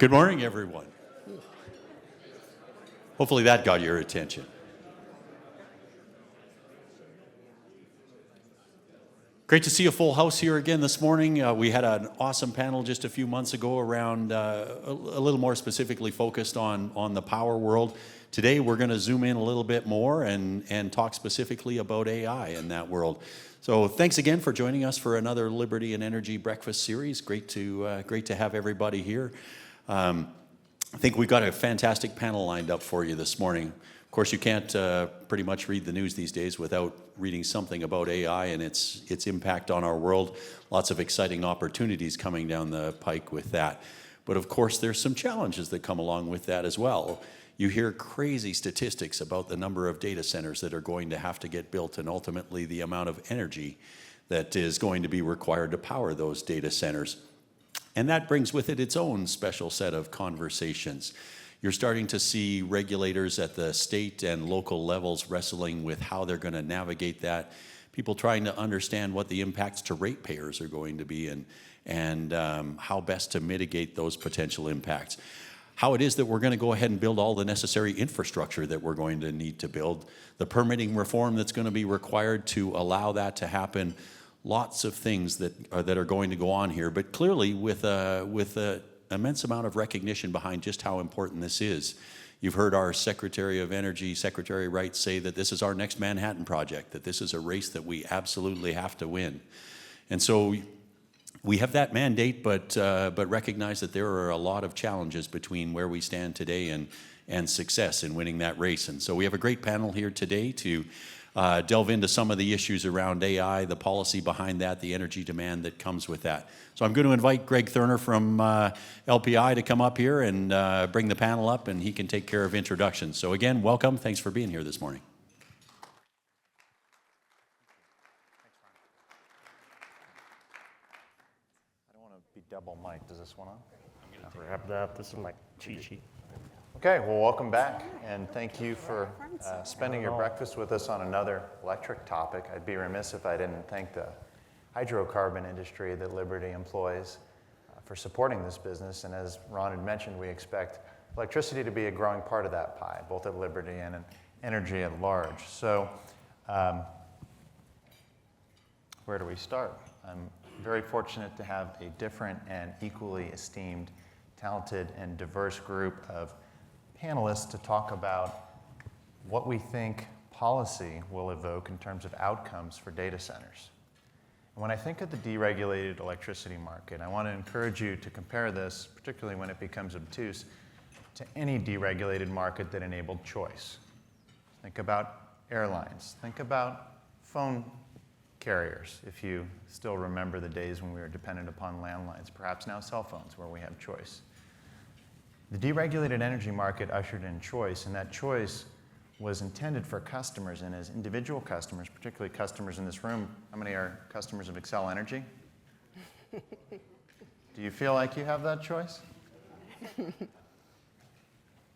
Good morning, everyone. Hopefully that got your attention. Great to see a full house here again this morning. We had an awesome panel just a few months ago around a little more specifically focused on the power world. Today we're going to zoom in a little bit more and talk specifically about AI in that world. So thanks again for joining us for another Liberty and Energy Breakfast series. Great to have everybody here. I think we've got a fantastic panel lined up for you this morning. Of course, you can't pretty much read the news these days without reading something about AI and its impact on our world. Lots of exciting opportunities coming down the pike with that. But of course, there's some challenges that come along with that as well. You hear crazy statistics about the number of data centers that are going to have to get built and ultimately the amount of energy that is going to be required to power those data centers. And that brings with it its own special set of conversations. You're starting to see regulators at the state and local levels wrestling with how they're going to navigate that. People trying to understand what the impacts to ratepayers are going to be and how best to mitigate those potential impacts. How it is that we're going to go ahead and build all the necessary infrastructure that we're going to need to build. The permitting reform that's going to be required to allow that to happen. Lots of things that are going to go on here, but clearly with an immense amount of recognition behind just how important this is. You've heard our Secretary of Energy, Secretary Wright, say that this is our next Manhattan Project, that this is a race that we absolutely have to win. And so we have that mandate, but recognize that there are a lot of challenges between where we stand today and success in winning that race. And so we have a great panel here today to delve into some of the issues around AI, the policy behind that, the energy demand that comes with that. So I'm going to invite Greg Thurner from LPI to come up here and bring the panel up, and he can take care of introductions. So again, welcome. Thanks for being here this morning. I don't want to be double mic'd. Does this one on? Grab that. This is my cheat sheet. Okay, well, welcome back, and thank you for spending your breakfast with us on another electric topic. I'd be remiss if I didn't thank the hydrocarbon industry that Liberty employs for supporting this business. And as Ron had mentioned, we expect electricity to be a growing part of that pie, both at Liberty and in energy at large. So where do we start? I'm very fortunate to have a different and equally esteemed, talented, and diverse group of panelists to talk about what we think policy will evoke in terms of outcomes for data centers. And when I think of the deregulated electricity market, I want to encourage you to compare this, particularly when it becomes obtuse, to any deregulated market that enabled choice. Think about airlines. Think about phone carriers, if you still remember the days when we were dependent upon landlines, perhaps now cell phones where we have choice. The deregulated energy market ushered in choice, and that choice was intended for customers, and as individual customers, particularly customers in this room, how many are customers of Xcel Energy? Do you feel like you have that choice?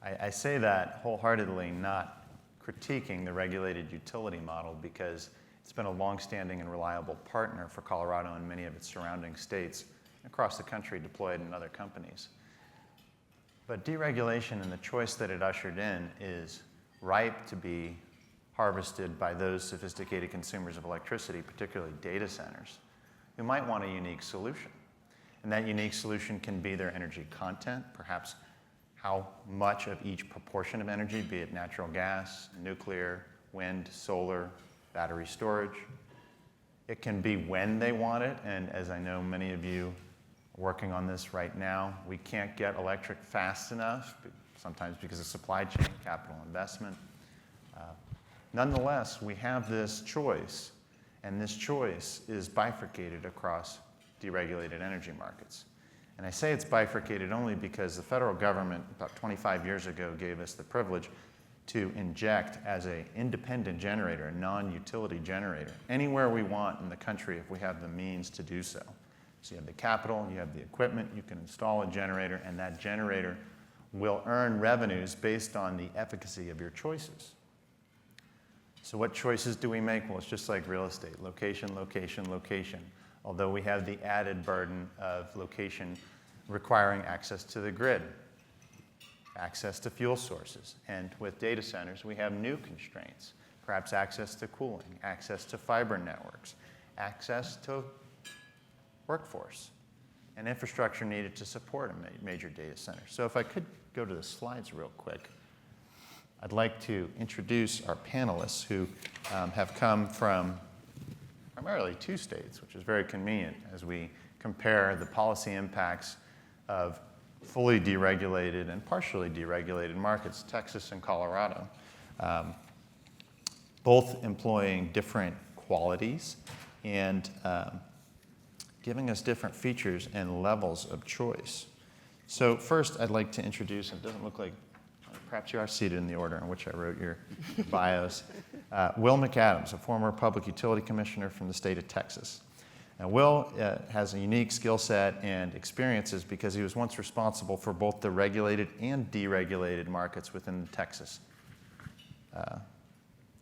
I say that wholeheartedly, not critiquing the regulated utility model, because it's been a longstanding and reliable partner for Colorado and many of its surrounding states across the country deployed in other companies. But deregulation and the choice that it ushered in is ripe to be harvested by those sophisticated consumers of electricity, particularly data centers, who might want a unique solution. And that unique solution can be their energy content, perhaps how much of each proportion of energy, be it natural gas, nuclear, wind, solar, battery storage. It can be when they want it, and as I know many of you are working on this right now, we can't get electric fast enough, sometimes because of supply chain, capital investment. Nonetheless, we have this choice, and this choice is bifurcated across deregulated energy markets. And I say it's bifurcated only because the federal government, about 25 years ago, gave us the privilege to inject as an independent generator, a non-utility generator, anywhere we want in the country if we have the means to do so. So you have the capital, you have the equipment, you can install a generator, and that generator will earn revenues based on the efficacy of your choices. So what choices do we make? Well, it's just like real estate, location, location, location. Although we have the added burden of location requiring access to the grid, access to fuel sources. And with data centers, we have new constraints, perhaps access to cooling, access to fiber networks, access to workforce, and infrastructure needed to support a major data center. So if I could go to the slides real quick, I'd like to introduce our panelists who have come from primarily 2 states, which is very convenient as we compare the policy impacts of fully deregulated and partially deregulated markets, Texas and Colorado, both employing different qualities and giving us different features and levels of choice. So first, I'd like to introduce, it doesn't look like, perhaps you are seated in the order in which I wrote your bios, Will McAdams, a former Public Utility Commissioner from the state of Texas. Now, Will has a unique skill set and experiences because he was once responsible for both the regulated and deregulated markets within the Texas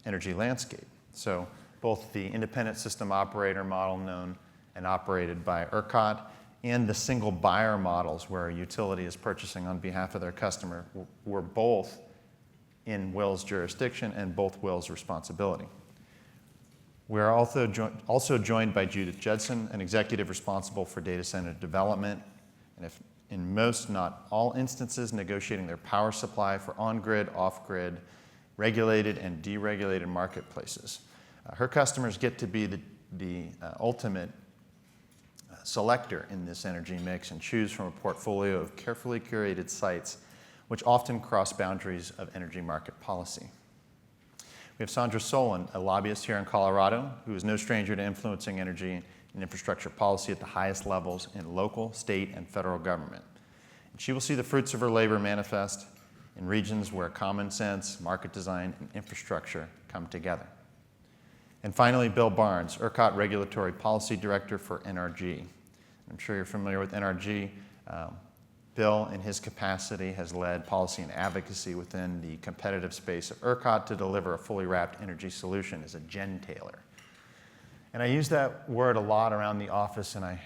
energy landscape. So both the independent system operator model known and operated by ERCOT and the single buyer models where a utility is purchasing on behalf of their customer were both in Will's jurisdiction and both Will's responsibility. We are also joined by Judith Judson, an executive responsible for data center development, and if in most, not all instances, negotiating their power supply for on-grid, off-grid, regulated and deregulated marketplaces. Her customers get to be the ultimate selector in this energy mix and choose from a portfolio of carefully curated sites which often cross boundaries of energy market policy. We have Sandra Solon, a lobbyist here in Colorado, who is no stranger to influencing energy and infrastructure policy at the highest levels in local, state, and federal government. And she will see the fruits of her labor manifest in regions where common sense, market design, and infrastructure come together. And finally, Bill Barnes, ERCOT Regulatory Policy Director for NRG. I'm sure you're familiar with NRG. Bill, in his capacity, has led policy and advocacy within the competitive space of ERCOT to deliver a fully wrapped energy solution as a gentailer. And I use that word a lot around the office, and I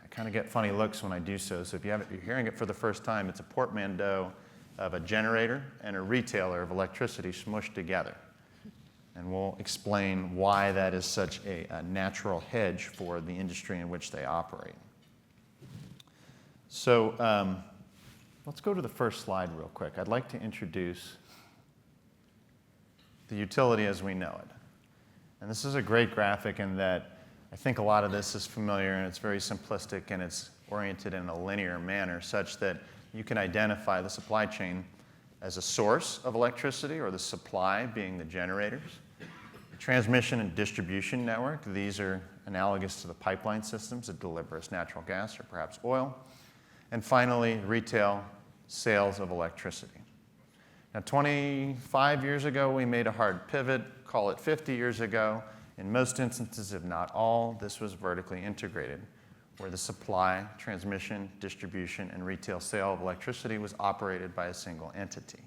kind of get funny looks when I do so. So if you're hearing it for the first time, it's a portmanteau of a generator and a retailer of electricity smushed together. And we'll explain why that is such a natural hedge for the industry in which they operate. So let's go to the first slide real quick. I'd like to introduce the utility as we know it. And this is a great graphic in that I think a lot of this is familiar and it's very simplistic and it's oriented in a linear manner such that you can identify the supply chain as a source of electricity, or the supply being the generators. The transmission and distribution network, these are analogous to the pipeline systems that deliver us natural gas or perhaps oil. And finally, retail sales of electricity. Now, 25 years ago, we made a hard pivot, call it 50 years ago. In most instances, if not all, this was vertically integrated, where the supply, transmission, distribution, and retail sale of electricity was operated by a single entity.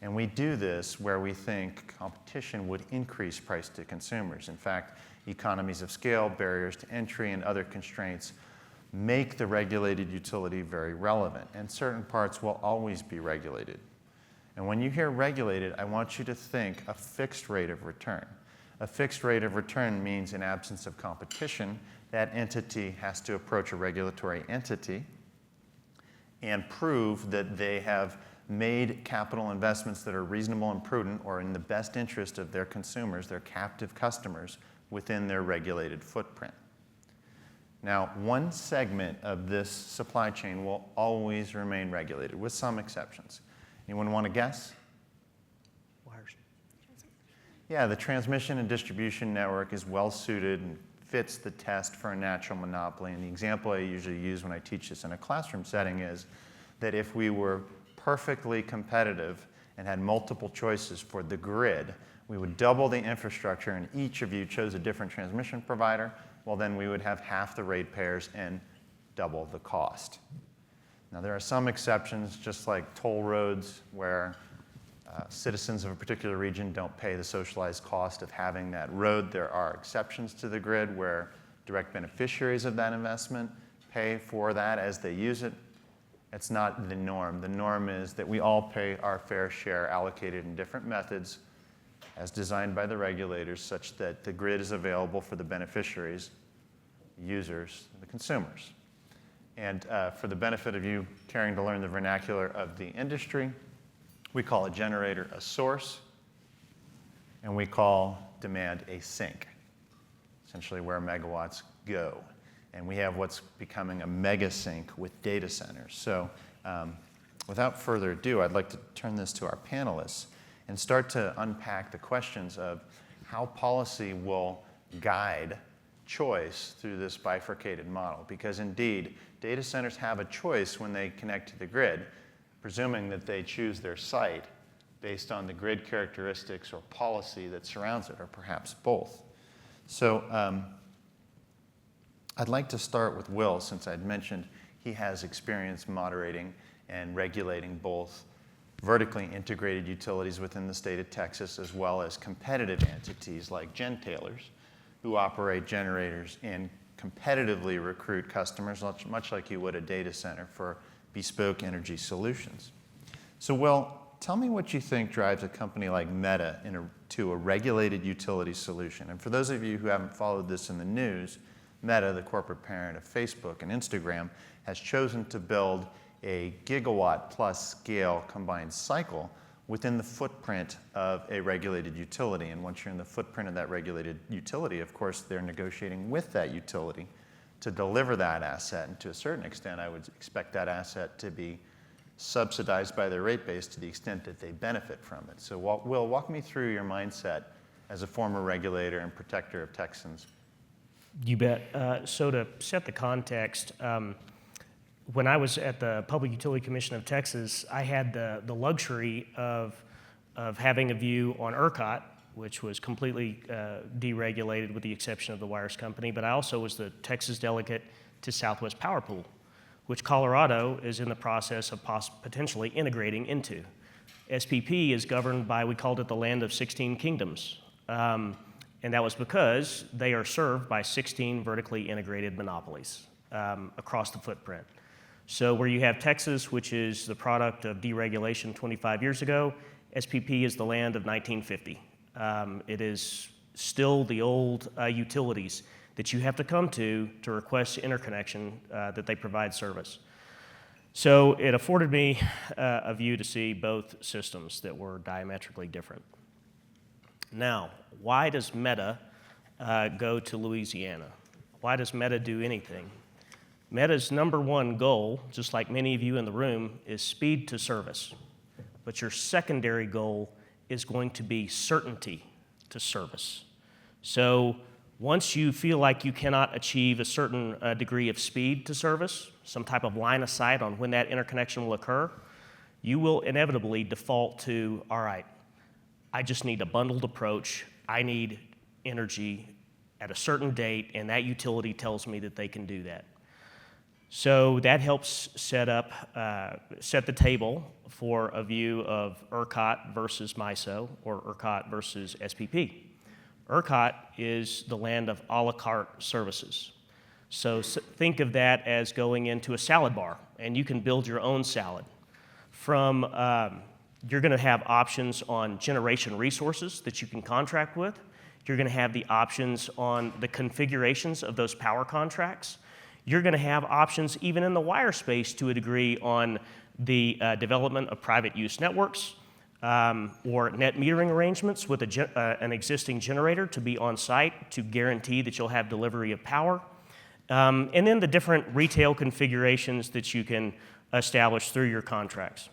And we do this where we think competition would increase price to consumers. In fact, economies of scale, barriers to entry, and other constraints make the regulated utility very relevant, and certain parts will always be regulated. And when you hear regulated, I want you to think a fixed rate of return. A fixed rate of return means in absence of competition, that entity has to approach a regulatory entity and prove that they have made capital investments that are reasonable and prudent or in the best interest of their consumers, their captive customers, within their regulated footprint. Now, one segment of this supply chain will always remain regulated, with some exceptions. Anyone want to guess? Wires. Yeah, the transmission and distribution network is well suited and fits the test for a natural monopoly. And the example I usually use when I teach this in a classroom setting is that if we were perfectly competitive and had multiple choices for the grid, we would double the infrastructure and each of you chose a different transmission provider, well then we would have half the ratepayers and double the cost. Now there are some exceptions, just like toll roads, where citizens of a particular region don't pay the socialized cost of having that road. There are exceptions to the grid where direct beneficiaries of that investment pay for that as they use it, It's not the norm. The norm is that we all pay our fair share allocated in different methods as designed by the regulators such that the grid is available for the beneficiaries, users, the consumers. And for the benefit of you caring to learn the vernacular of the industry, we call a generator a source, and we call demand a sink, essentially where megawatts go. And we have what's becoming a mega sink with data centers. So without further ado, I'd like to turn this to our panelists and start to unpack the questions of how policy will guide choice through this bifurcated model. Because indeed, data centers have a choice when they connect to the grid, presuming that they choose their site based on the grid characteristics or policy that surrounds it, or perhaps both. So I'd like to start with Will, since I'd mentioned he has experience moderating and regulating both vertically integrated utilities within the state of Texas, as well as competitive entities like gentailers, who operate generators and competitively recruit customers, much like you would a data center for bespoke energy solutions. So Will, tell me what you think drives a company like Meta to a regulated utility solution. And for those of you who haven't followed this in the news, Meta, the corporate parent of Facebook and Instagram, has chosen to build a gigawatt-plus scale combined cycle within the footprint of a regulated utility. And once you're in the footprint of that regulated utility, of course, they're negotiating with that utility to deliver that asset. And to a certain extent, I would expect that asset to be subsidized by their rate base to the extent that they benefit from it. So Will, walk me through your mindset as a former regulator and protector of Texans. You bet. So to set the context, when I was at the Public Utility Commission of Texas, I had the luxury of having a view on ERCOT, which was completely deregulated with the exception of the wires company, but I also was the Texas delegate to Southwest Power Pool, which Colorado is in the process of potentially integrating into. SPP is governed by, we called it the land of 16 kingdoms. And that was because they are served by 16 vertically integrated monopolies across the footprint. So where you have Texas, which is the product of deregulation 25 years ago, SPP is the land of 1950. It is still the old utilities that you have to come to request interconnection that they provide service. So it afforded me a view to see both systems that were diametrically different. Now, why does Meta go to Louisiana? Why does Meta do anything? Meta's number one goal, just like many of you in the room, is speed to service. But your secondary goal is going to be certainty to service. So once you feel like you cannot achieve a certain degree of speed to service, some type of line of sight on when that interconnection will occur, you will inevitably default to, all right, I just need a bundled approach. I need energy at a certain date, and that utility tells me that they can do that. So that helps set the table for a view of ERCOT versus MISO, or ERCOT versus SPP. ERCOT is the land of a la carte services. So think of that as going into a salad bar, and you can build your own salad. You're going to have options on generation resources that you can contract with. You're going to have the options on the configurations of those power contracts. You're going to have options even in the wire space to a degree on the development of private use networks or net metering arrangements with an existing generator to be on site to guarantee that you'll have delivery of power. And then the different retail configurations that you can establish through your contracts.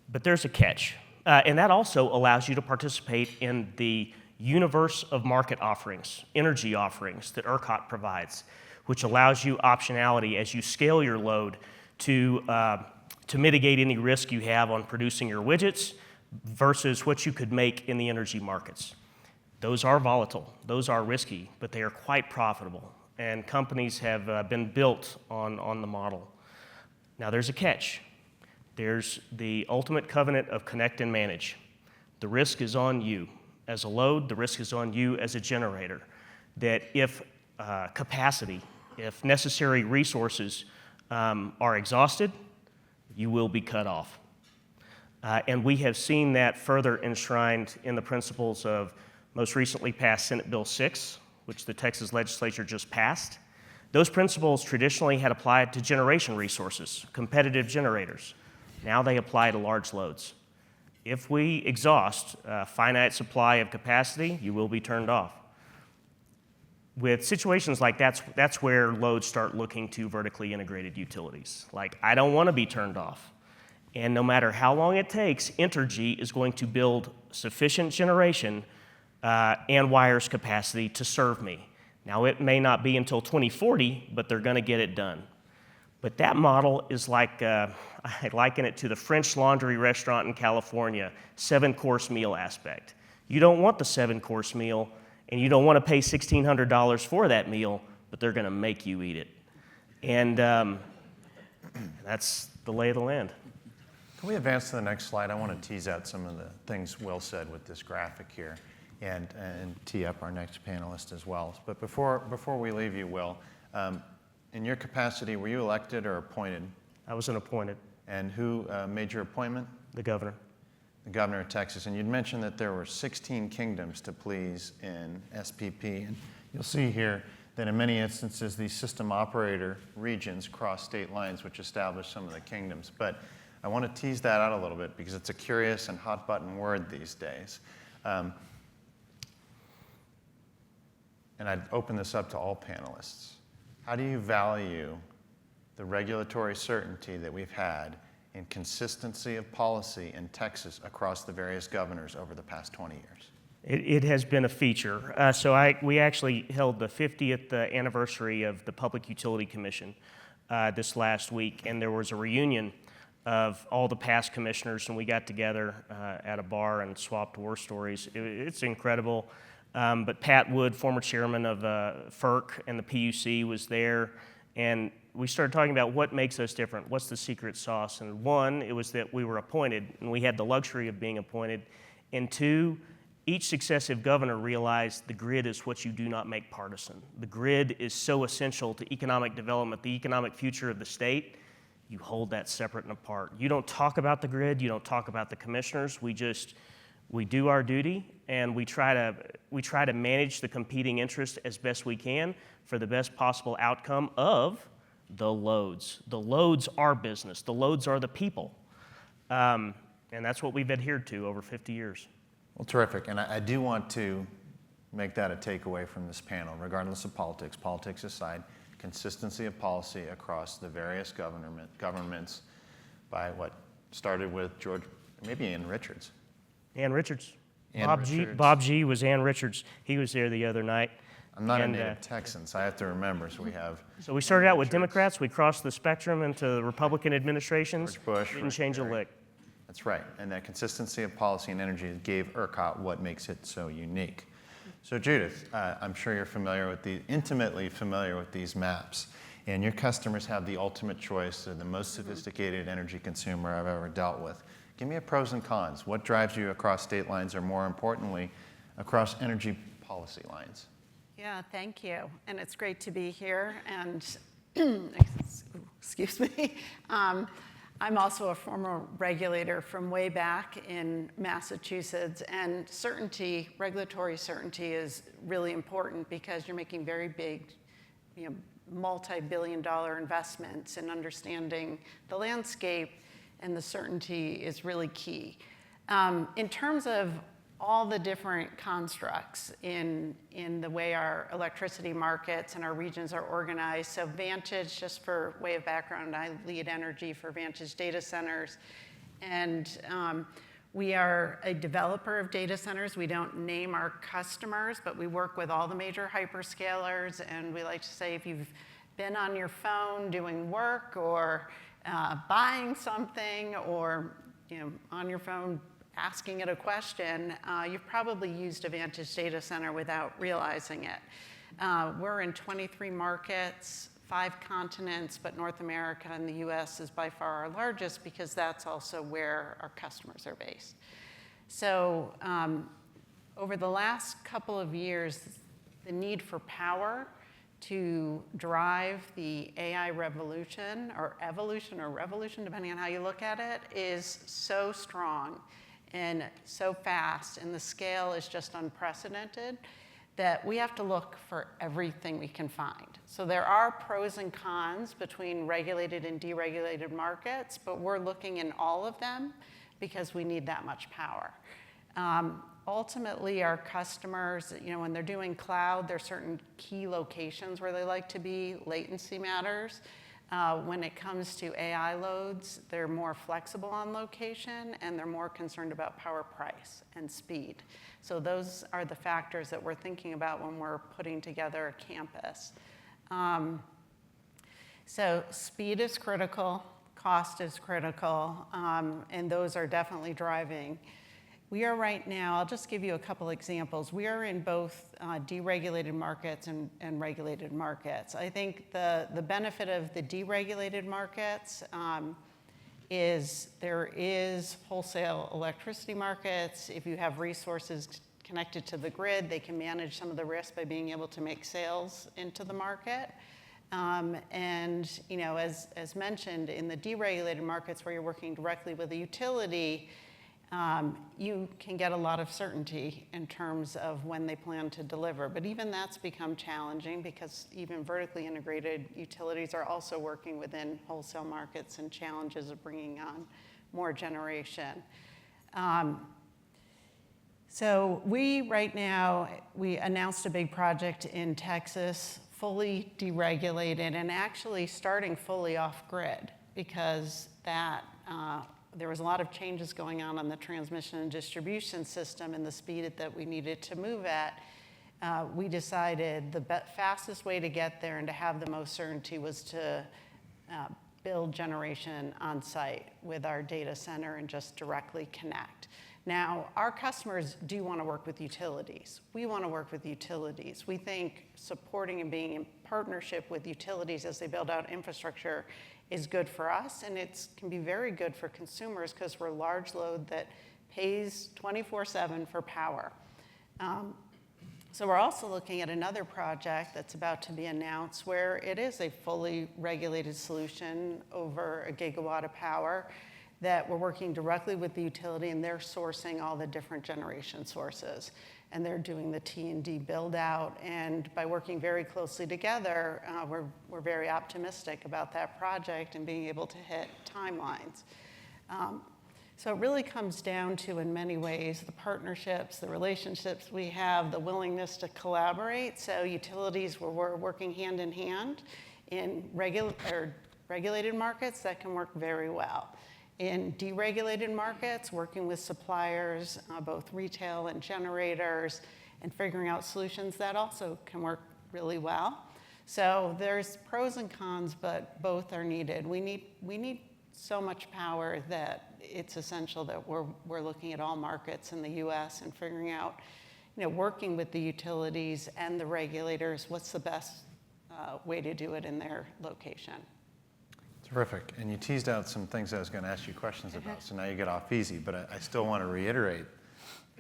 But there's a catch, and that also allows you to participate in the universe of market offerings, energy offerings that ERCOT provides, which allows you optionality as you scale your load to mitigate any risk you have on producing your widgets versus what you could make in the energy markets. Those are volatile, those are risky, but they are quite profitable, and companies have been built on the model. Now there's a catch. There's the ultimate covenant of connect and manage. The risk is on you as a load, the risk is on you as a generator. That if capacity, if necessary resources are exhausted, you will be cut off. And we have seen that further enshrined in the principles of most recently passed Senate Bill 6, which the Texas legislature just passed. Those principles traditionally had applied to generation resources, competitive generators. Now they apply to large loads. If we exhaust a finite supply of capacity, you will be turned off. With situations like that's where loads start looking to vertically integrated utilities. Like, I don't want to be turned off. And no matter how long it takes, Entergy is going to build sufficient generation and wires capacity to serve me. Now, it may not be until 2040, but they're going to get it done. But that model is like, I liken it to the French Laundry restaurant in California, 7-course meal aspect. You don't want the 7-course meal, and you don't want to pay $1,600 for that meal, but they're going to make you eat it. And that's the lay of the land. Can we advance to the next slide? I want to tease out some of the things Will said with this graphic here and tee up our next panelist as well. But before we leave you, Will, in your capacity, were you elected or appointed? I was an appointed. And who made your appointment? The governor. The governor of Texas. And you'd mentioned that there were 16 kingdoms to please in SPP. And you'll see here that in many instances, these system operator regions cross state lines, which establish some of the kingdoms. But I want to tease that out a little bit because it's a curious and hot button word these days. And I'd open this up to all panelists. How do you value the regulatory certainty that we've had in consistency of policy in Texas across the various governors over the past 20 years? It has been a feature. We actually held the 50th anniversary of the Public Utility Commission this last week, and there was a reunion of all the past commissioners, and we got together at a bar and swapped war stories. It's incredible. But Pat Wood, former chairman of FERC and the PUC, was there, and we started talking about what makes us different, what's the secret sauce. And one, it was that we were appointed, and we had the luxury of being appointed. And two, each successive governor realized the grid is what you do not make partisan. The grid is so essential to economic development, the economic future of the state. You hold that separate and apart. You don't talk about the grid, you don't talk about the commissioners. We do our duty, and we try to manage the competing interests as best we can for the best possible outcome of the loads. The loads are business. The loads are the people. And that's what we've adhered to over 50 years. Well, terrific. And I do want to make that a takeaway from this panel, regardless of politics aside, consistency of policy across the various governments by what started with George, maybe Ann Richards. Ann Richards. Ann Richards. Bob G. was Ann Richards. He was there the other night. I'm not a native Texan, so I have to remember. So we started out with Democrats. We crossed the spectrum into Republican administrations. George Bush. Didn't change a lick. That's right. And that consistency of policy and energy gave ERCOT what makes it so unique. So Judith, I'm sure you're intimately familiar with these maps. And your customers have the ultimate choice. They're the most sophisticated energy consumer I've ever dealt with. Give me a pros and cons. What drives you across state lines, or more importantly, across energy policy lines? Yeah, thank you. And it's great to be here. And excuse me. I'm also a former regulator from way back in Massachusetts. And regulatory certainty is really important because you're making very big, multi-billion-dollar investments, and understanding the landscape and the certainty is really key. In terms of all the different constructs in the way our electricity markets and our regions are organized. So Vantage, just for way of background, I lead energy for Vantage data centers. And we are a developer of data centers. We don't name our customers, but we work with all the major hyperscalers. And we like to say, if you've been on your phone doing work or buying something, or on your phone asking it a question, you've probably used a Vantage data center without realizing it. We're in 23 markets, 5 continents, but North America and the US is by far our largest because that's also where our customers are based. So over the last couple of years, the need for power to drive the AI revolution or evolution or revolution, depending on how you look at it, is so strong and so fast, and the scale is just unprecedented, that we have to look for everything we can find. So there are pros and cons between regulated and deregulated markets, but we're looking in all of them because we need that much power. Ultimately, our customers, when they're doing cloud, there are certain key locations where they like to be. Latency matters. When it comes to AI loads, they're more flexible on location, and they're more concerned about power price and speed. So those are the factors that we're thinking about when we're putting together a campus. So speed is critical, cost is critical, and those are definitely driving. We are right now, I'll just give you a couple examples. We are in both deregulated markets and regulated markets. I think the benefit of the deregulated markets is there is wholesale electricity markets. If you have resources connected to the grid, they can manage some of the risk by being able to make sales into the market. And as mentioned, in the deregulated markets where you're working directly with a utility, you can get a lot of certainty in terms of when they plan to deliver. But even that's become challenging because even vertically integrated utilities are also working within wholesale markets and challenges of bringing on more generation. So right now, we announced a big project in Texas, fully deregulated and actually starting fully off grid because there was a lot of changes going on the transmission and distribution system and the speed that we needed to move at. We decided the fastest way to get there and to have the most certainty was to build generation on site with our data center and just directly connect. Now, our customers do want to work with utilities. We want to work with utilities. We think supporting and being in partnership with utilities as they build out infrastructure is good for us, and it can be very good for consumers because we're a large load that pays 24/7 for power. So we're also looking at another project that's about to be announced where it is a fully regulated solution over a gigawatt of power that we're working directly with the utility, and they're sourcing all the different generation sources. And they're doing the T&D build out. And by working very closely together, we're very optimistic about that project and being able to hit timelines. So it really comes down to, in many ways, the partnerships, the relationships we have, the willingness to collaborate. So utilities, where we're working hand in hand in regulated markets, that can work very well. In deregulated markets, working with suppliers, both retail and generators, and figuring out solutions that also can work really well. So there's pros and cons, but both are needed. We need so much power that it's essential that we're looking at all markets in the U.S. and figuring out, working with the utilities and the regulators, what's the best way to do it in their location. Terrific. And you teased out some things I was going to ask you questions about, so now you get off easy, but I still want to reiterate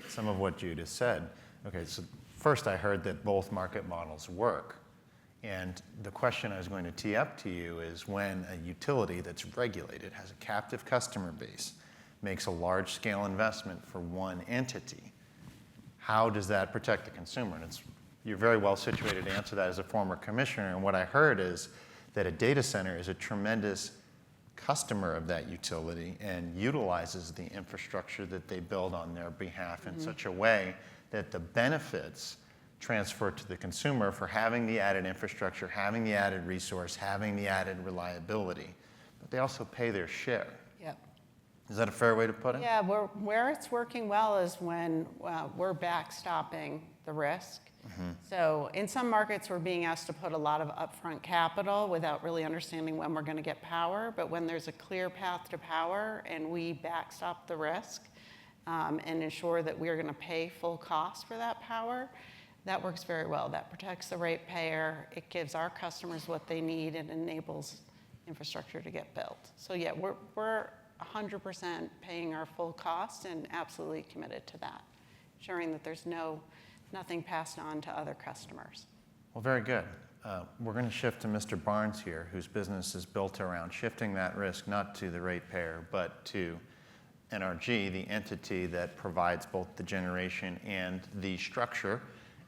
some of what you just said. Okay, so first I heard that both market models work. And the question I was going to tee up to you is when a utility that's regulated, has a captive customer base, makes a large-scale investment for one entity, how does that protect the consumer? And you're very well situated to answer that as a former commissioner. And what I heard is that a data center is a tremendous customer of that utility and utilizes the infrastructure that they build on their behalf in such a way that the benefits transfer to the consumer for having the added infrastructure, having the added resource, having the added reliability. But they also pay their share. Yep. Is that a fair way to put it? Yeah, where it's working well is when we're backstopping the risk. So in some markets, we're being asked to put a lot of upfront capital without really understanding when we're going to get power. But when there's a clear path to power and we backstop the risk and ensure that we're going to pay full cost for that power, that works very well. That protects the ratepayer. It gives our customers what they need and enables infrastructure to get built. So yeah, we're 100% paying our full cost and absolutely committed to that, ensuring that there's nothing passed on to other customers. Well, very good. We're going to shift to Mr. Barnes here, whose business is built around shifting that risk not to the ratepayer, but to NRG, the entity that provides both the generation and the structure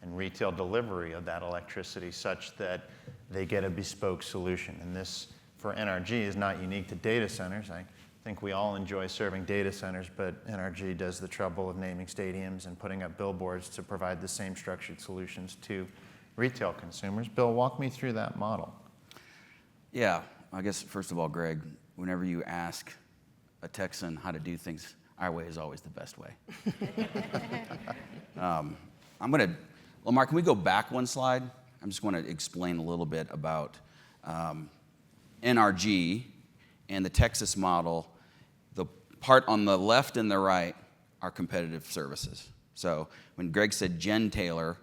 and retail delivery of that electricity such that they get a bespoke solution. And this, for NRG, is not unique to data centers. I think we all enjoy serving data centers, but NRG does the trouble of naming stadiums and putting up billboards to provide the same structured solutions to retail consumers. Bill, walk me through that model. Yeah, I guess first of all, Greg, whenever you ask a Texan how to do things, our way is always the best way. Lamar, can we go back one slide? I just want to explain a little bit about NRG and the Texas model. The part on the left and the right are competitive services. So when Greg said Taylor,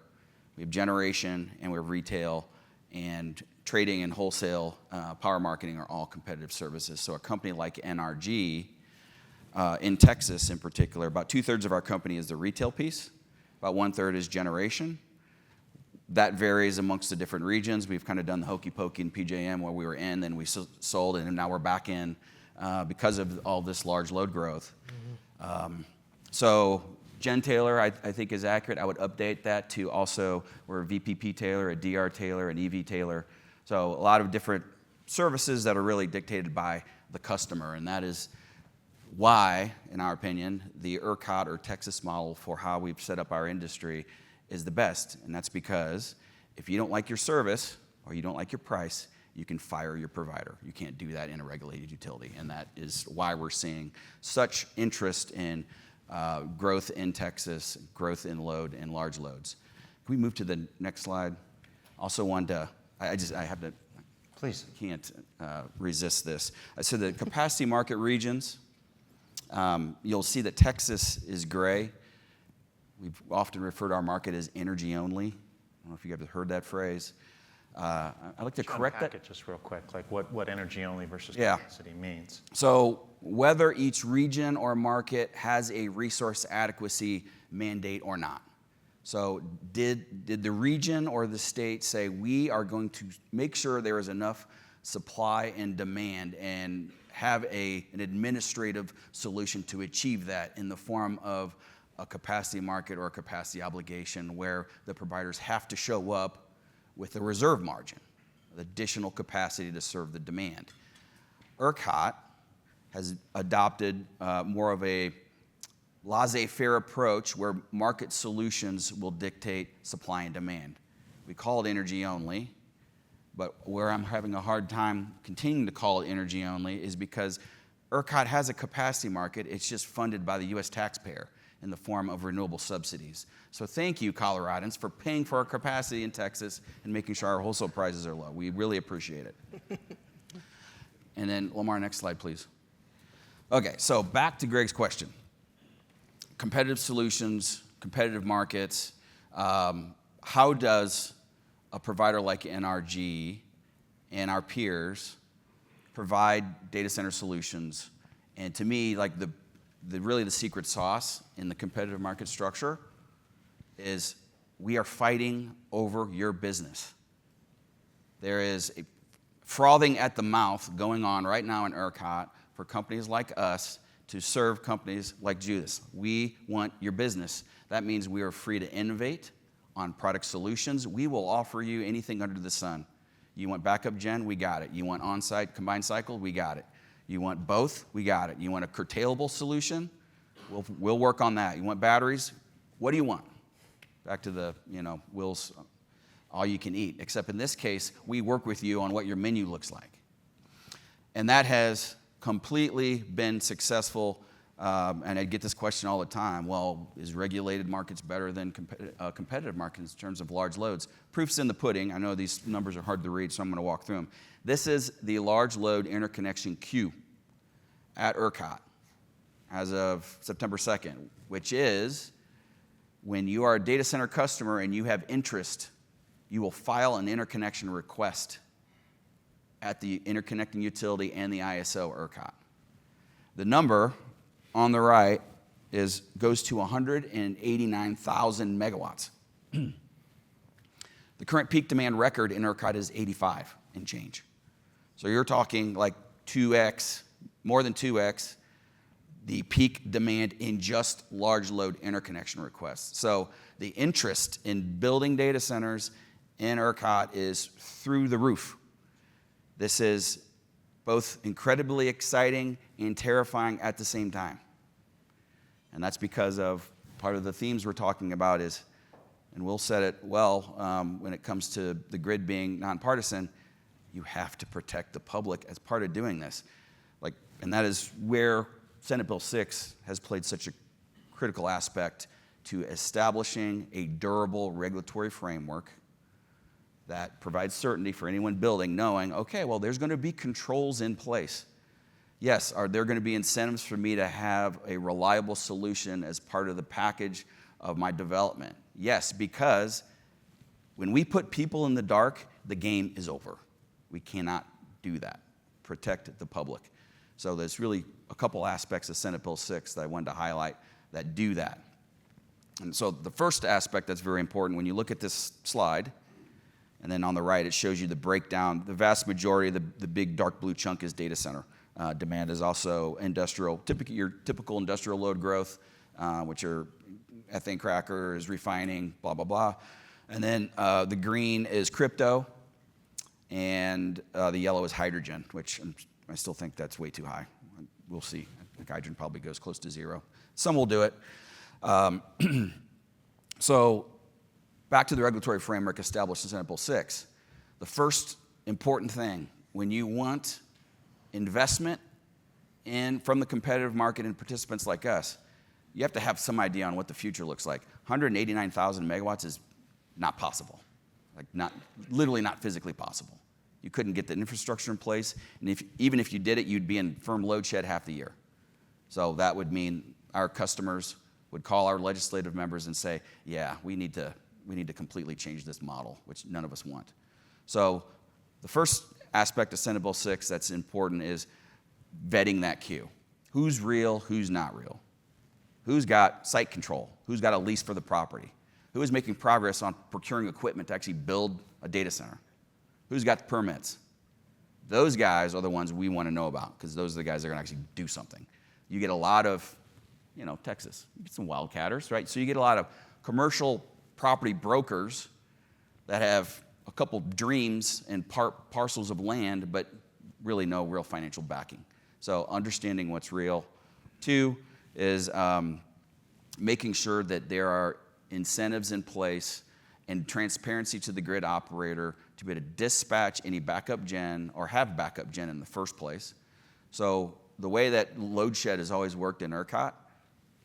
we have generation and we have retail, and trading and wholesale power marketing are all competitive services. So a company like NRG, in Texas in particular, about 2/3 of our company is the retail piece, about 1/3 is generation. That varies amongst the different regions. We've kind of done the hokey pokey in PJM where we were in, then we sold, and now we're back in because of all this large load growth. So Taylor, I think, is accurate. I would update that to also we're a VPP Taylor, a DR Taylor, an EV Taylor. So a lot of different services that are really dictated by the customer, and that is why, in our opinion, the ERCOT or Texas model for how we've set up our industry is the best. And that's because if you don't like your service or you don't like your price, you can fire your provider. You can't do that in a regulated utility. And that is why we're seeing such interest in growth in Texas, growth in load and large loads. Can we move to the next slide? Also wanted to, I have to, Please. Can't resist this. So the capacity market regions, you'll see that Texas is gray. We've often referred to our market as energy only. I don't know if you guys have heard that phrase. I'd like to correct that. It just real quick, like what energy only versus Yeah. capacity means. So whether each region or market has a resource adequacy mandate or not. So did the region or the state say we are going to make sure there is enough supply and demand and have an administrative solution to achieve that in the form of a capacity market or a capacity obligation where the providers have to show up with a reserve margin, additional capacity to serve the demand. ERCOT has adopted more of a laissez-faire approach where market solutions will dictate supply and demand. We call it energy only, but where I'm having a hard time continuing to call it energy only is because ERCOT has a capacity market. It's just funded by the U.S. taxpayer in the form of renewable subsidies. So thank you, Coloradans, for paying for our capacity in Texas and making sure our wholesale prices are low. We really appreciate it. And then, Lamar, next slide, please. Okay, so back to Greg's question. Competitive solutions, competitive markets. How does a provider like NRG and our peers provide data center solutions? And to me, like really the secret sauce in the competitive market structure is we are fighting over your business. There is a frothing at the mouth going on right now in ERCOT for companies like us to serve companies like Judas. We want your business. That means we are free to innovate on product solutions. We will offer you anything under the sun. You want backup gen? We got it. You want on-site combined cycle? We got it. You want both? We got it. You want a curtailable solution? We'll work on that. You want batteries? What do you want? Back to the, Will's all you can eat. Except in this case, we work with you on what your menu looks like. And that has completely been successful. And I get this question all the time. Well, is regulated markets better than competitive markets in terms of large loads? Proof's in the pudding. I know these numbers are hard to read, so I'm going to walk through them. This is the large load interconnection queue at ERCOT as of September 2nd, which is when you are a data center customer and you have interest, you will file an interconnection request at the interconnecting utility and the ISO ERCOT. The number on the right goes to 189,000 megawatts. The current peak demand record in ERCOT is 85 and change. So you're talking like 2x, more than 2x, the peak demand in just large load interconnection requests. So the interest in building data centers in ERCOT is through the roof. This is both incredibly exciting and terrifying at the same time. And that's because of part of the themes we're talking about is, and Will said it well, when it comes to the grid being nonpartisan, you have to protect the public as part of doing this. And that is where Senate Bill 6 has played such a critical aspect to establishing a durable regulatory framework that provides certainty for anyone building, knowing, okay, well, there's going to be controls in place. Yes, are there going to be incentives for me to have a reliable solution as part of the package of my development? Yes, because when we put people in the dark, the game is over. We cannot do that. Protect the public. So there's really a couple aspects of Senate Bill 6 that I wanted to highlight that do that. And so the first aspect that's very important, when you look at this slide, and then on the right, it shows you the breakdown. The vast majority of the big dark blue chunk is data center. Demand is also industrial, your typical industrial load growth, which are ethane crackers, refining, blah, blah, blah. And then the green is crypto, and the yellow is hydrogen, which I still think that's way too high. We'll see. I think hydrogen probably goes close to zero. Some will do it. So back to the regulatory framework established in Senate Bill 6. The first important thing, when you want investment from the competitive market and participants like us, you have to have some idea on what the future looks like. 189,000 megawatts is not possible, literally not physically possible. You couldn't get the infrastructure in place, and even if you did it, you'd be in firm load shed half the year. So that would mean our customers would call our legislative members and say, yeah, we need to completely change this model, which none of us want. So the first aspect of Senate Bill 6 that's important is vetting that queue. Who's real, who's not real? Who's got site control? Who's got a lease for the property? Who is making progress on procuring equipment to actually build a data center? Who's got the permits? Those guys are the ones we want to know about, because those are the guys that are going to actually do something. You get a lot of, Texas, you get some wildcatters, right? So you get a lot of commercial property brokers that have a couple dreams and parcels of land, but really no real financial backing. So understanding what's real. 2 is making sure that there are incentives in place and transparency to the grid operator to be able to dispatch any backup gen or have backup gen in the first place. So the way that load shed has always worked in ERCOT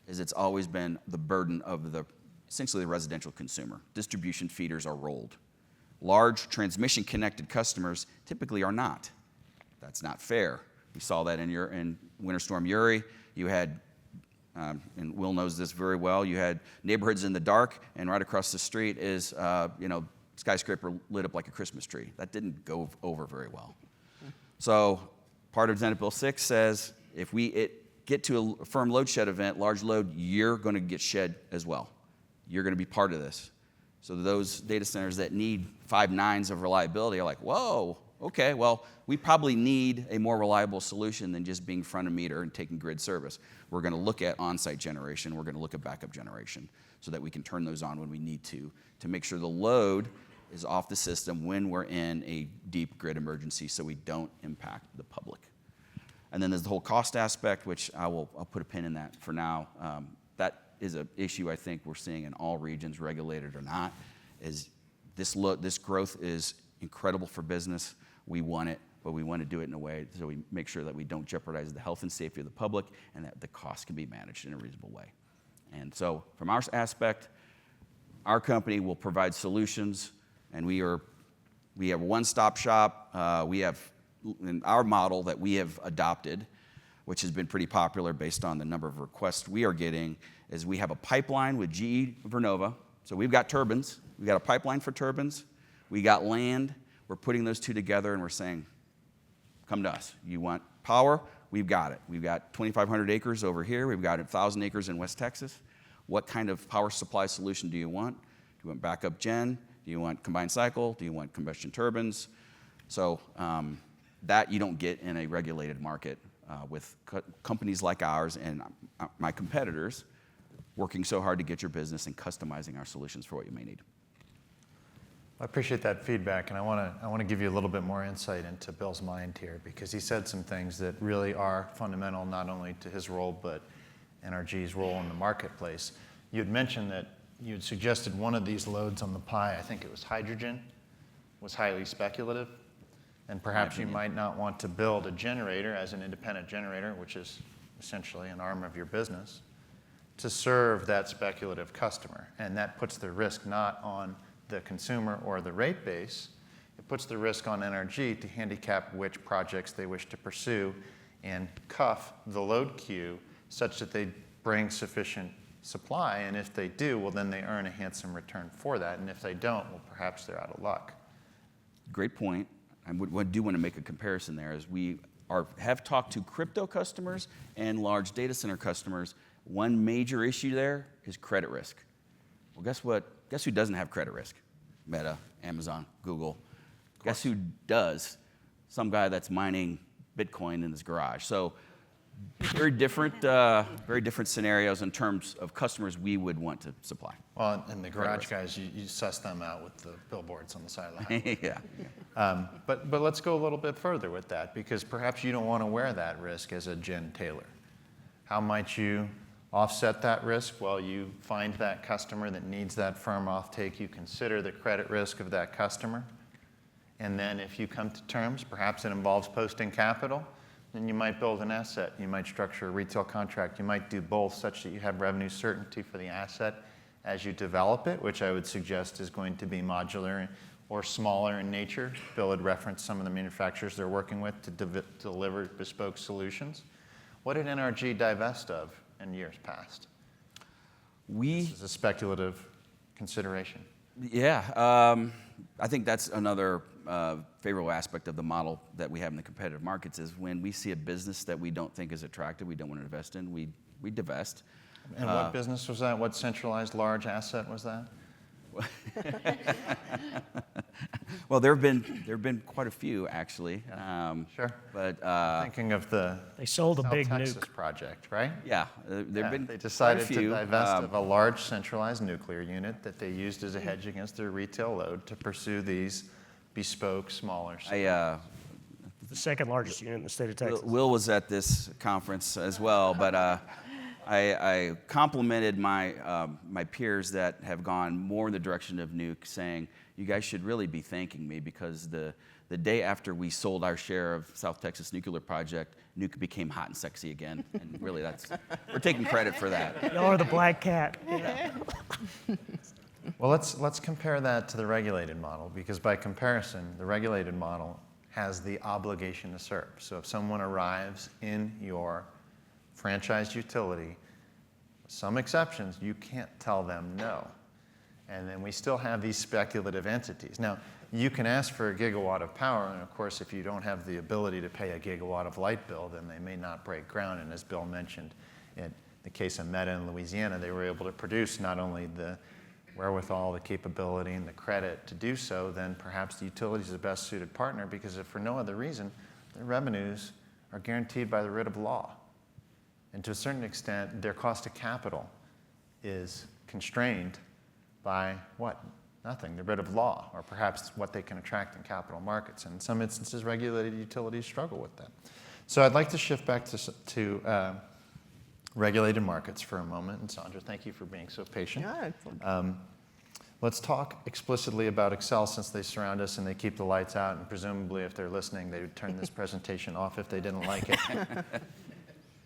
is it's always been the burden of essentially the residential consumer. Distribution feeders are rolled. Large transmission connected customers typically are not. That's not fair. We saw that in Winter Storm Uri. You had, and Will knows this very well, you had neighborhoods in the dark, and right across the street is, skyscraper lit up like a Christmas tree. That didn't go over very well. So part of Senate Bill 6 says if we get to a firm load shed event, large load, you're going to get shed as well. You're going to be part of this. So those data centers that need 5 nines of reliability are like, whoa, okay, well, we probably need a more reliable solution than just being front of meter and taking grid service. We're going to look at on-site generation. We're going to look at backup generation so that we can turn those on when we need to make sure the load is off the system when we're in a deep grid emergency so we don't impact the public. And then there's the whole cost aspect, which I'll put a pin in that for now. That is an issue I think we're seeing in all regions, regulated or not, is this growth is incredible for business. We want it, but we want to do it in a way so we make sure that we don't jeopardize the health and safety of the public and that the cost can be managed in a reasonable way. And so from our aspect, our company will provide solutions, and we have a one-stop shop. We have in our model that we have adopted, which has been pretty popular based on the number of requests we are getting, is we have a pipeline with GE Vernova. So we've got turbines. We've got a pipeline for turbines. We got land. We're putting those two together, and we're saying, come to us. You want power? We've got it. We've got 2,500 acres over here. We've got 1,000 acres in West Texas. What kind of power supply solution do you want? Do you want backup gen? Do Do you want combined cycle? Do you want combustion turbines? So that you don't get in a regulated market with companies like ours and my competitors working so hard to get your business and customizing our solutions for what you may need. I appreciate that feedback, and I want to give you a little bit more insight into Bill's mind here, because he said some things that really are fundamental not only to his role but NRG's role in the marketplace. You had mentioned that you had suggested one of these loads on the pie, I think it was hydrogen, was highly speculative, and perhaps you might not want to build a generator as an independent generator, which is essentially an arm of your business, to serve that speculative customer. And that puts the risk not on the consumer or the rate base, it puts the risk on NRG to handicap which projects they wish to pursue and cuff the load queue such that they bring sufficient supply. And if they do, well, then they earn a handsome return for that. And if they don't, well, perhaps they're out of luck. Great point. I do want to make a comparison there, as we have talked to crypto customers and large data center customers. One major issue there is credit risk. Well, guess what? Guess who doesn't have credit risk? Meta, Amazon, Google. Guess who does? Some guy that's mining Bitcoin in his garage. So very different scenarios in terms of customers we would want to supply. Well, and the garage guys, you suss them out with the billboards on the side of the highway. Yeah. But let's go a little bit further with that, because perhaps you don't want to wear that risk as a Jen Taylor. How might you offset that risk? Well, you find that customer that needs that firm offtake. You consider the credit risk of that customer. And then if you come to terms, perhaps it involves posting capital, then you might build an asset. You might structure a retail contract. You might do both such that you have revenue certainty for the asset as you develop it, which I would suggest is going to be modular or smaller in nature. Bill had referenced some of the manufacturers they're working with to deliver bespoke solutions. What did NRG divest of in years past? This is a speculative consideration. Yeah, I think that's another favorable aspect of the model that we have in the competitive markets is when we see a business that we don't think is attractive, we don't want to invest in, we divest. And what business was that? What centralized large asset was that? Well, there have been quite a few actually. Sure. But Thinking of the They sold a South big Texas nuke. project, right? yeah, there've been They decided quite a few. to divest of a large centralized nuclear unit that they used as a hedge against their retail load to pursue these bespoke, smaller solutions. The second largest unit in the state of Texas. Will was at this conference as well, but I complimented my peers that have gone more in the direction of nuke, saying, you guys should really be thanking me, because the day after we sold our share of South Texas Nuclear Project, nuke became hot and sexy again. And really, we're taking credit for that. Y'all are the black cat. Well, let's compare that to the regulated model, because by comparison, the regulated model has the obligation to serve. So if someone arrives in your franchised utility, some exceptions, you can't tell them no. And then we still have these speculative entities. Now, you can ask for a gigawatt of power, and of course, if you don't have the ability to pay a gigawatt of light bill, then they may not break ground. And as Bill mentioned, in the case of Meta in Louisiana, they were able to produce not only the wherewithal, the capability, and the credit to do so, then perhaps the utility is the best suited partner, because if for no other reason, their revenues are guaranteed by the writ of law. And to a certain extent, their cost of capital is constrained by what? Nothing, the writ of law, or perhaps what they can attract in capital markets. And in some instances, regulated utilities struggle with that. So I'd like to shift back to regulated markets for a moment. And Sandra, thank you for being so patient. Yeah, excellent. Let's talk explicitly about Xcel, since they surround us and they keep the lights out, and presumably if they're listening, they would turn this presentation off if they didn't like it.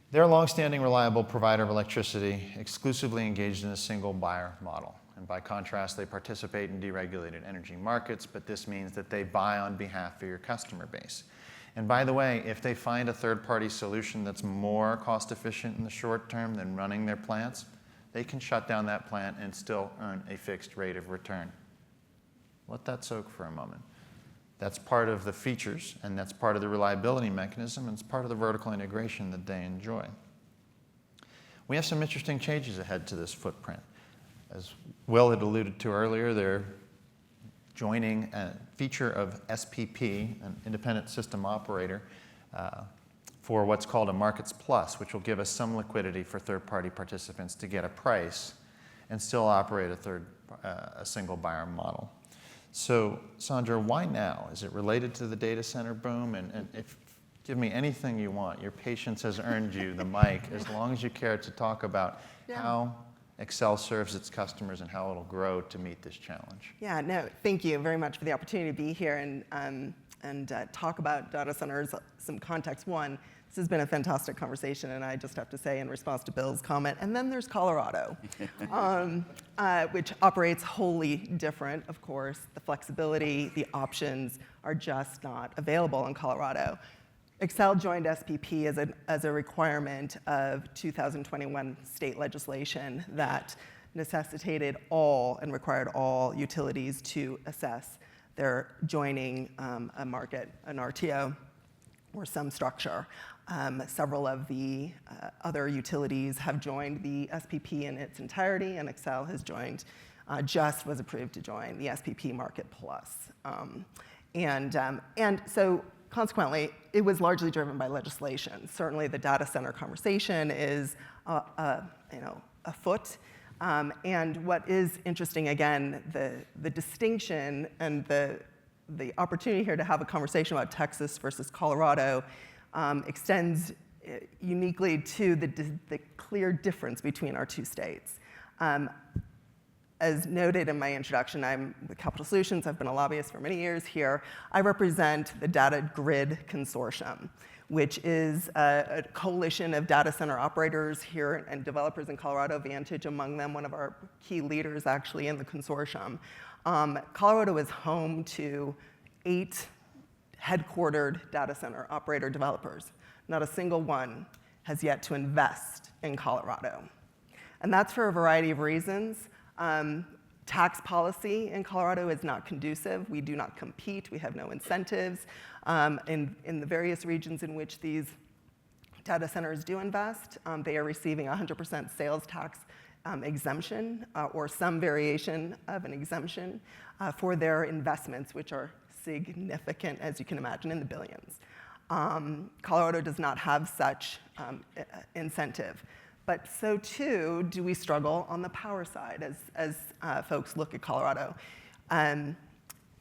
They're a longstanding, reliable provider of electricity, exclusively engaged in a single buyer model. And by contrast, they participate in deregulated energy markets, but this means that they buy on behalf of your customer base. And by the way, if they find a third-party solution that's more cost-efficient in the short term than running their plants, they can shut down that plant and still earn a fixed rate of return. Let that soak for a moment. That's part of the features, and that's part of the reliability mechanism, and it's part of the vertical integration that they enjoy. We have some interesting changes ahead to this footprint. As Will had alluded to earlier, they're joining a feature of SPP, an independent system operator, for what's called a Markets Plus, which will give us some liquidity for third-party participants to get a price and still operate a single buyer model. So, Sandra, why now? Is it related to the data center boom? And if give me anything you want. Your patience has earned you the mic, as long as you care to talk about how Xcel serves its customers and how it'll grow to meet this challenge. Yeah, no, thank you very much for the opportunity to be here and talk about data centers. Some context. One, this has been a fantastic conversation, and I just have to say in response to Bill's comment, and then there's Colorado, which operates wholly different, of course. The flexibility, the options are just not available in Colorado. Xcel joined SPP as a requirement of 2021 state legislation that necessitated all and required all utilities to assess their joining a market, an RTO, or some structure. Several of the other utilities have joined the SPP in its entirety, and Xcel has joined, just was approved to join the SPP Market Plus. And so consequently, it was largely driven by legislation. Certainly, the data center conversation is afoot. And what is interesting, again, the distinction and the opportunity here to have a conversation about Texas versus Colorado extends uniquely to the clear difference between our two states. As noted in my introduction, I'm with Capital Solutions. I've been a lobbyist for many years here. I represent the Data Grid Consortium, which is a coalition of data center operators here and developers in Colorado, Vantage among them, one of our key leaders actually in the consortium. Colorado is home to 8 headquartered data center operator developers. Not a single one has yet to invest in Colorado. And that's for a variety of reasons. Tax policy in Colorado is not conducive. We do not compete. We have no incentives. In the various regions in which these data centers do invest, they are receiving 100% sales tax exemption or some variation of an exemption for their investments, which are significant, as you can imagine, in the billions. Colorado does not have such incentive. But so too do we struggle on the power side as folks look at Colorado.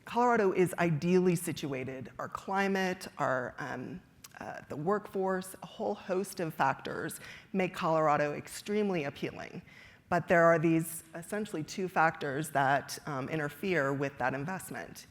Colorado is ideally situated. Our climate, the workforce, a whole host of factors make Colorado extremely appealing. But there are these essentially 2 factors that interfere with that investment.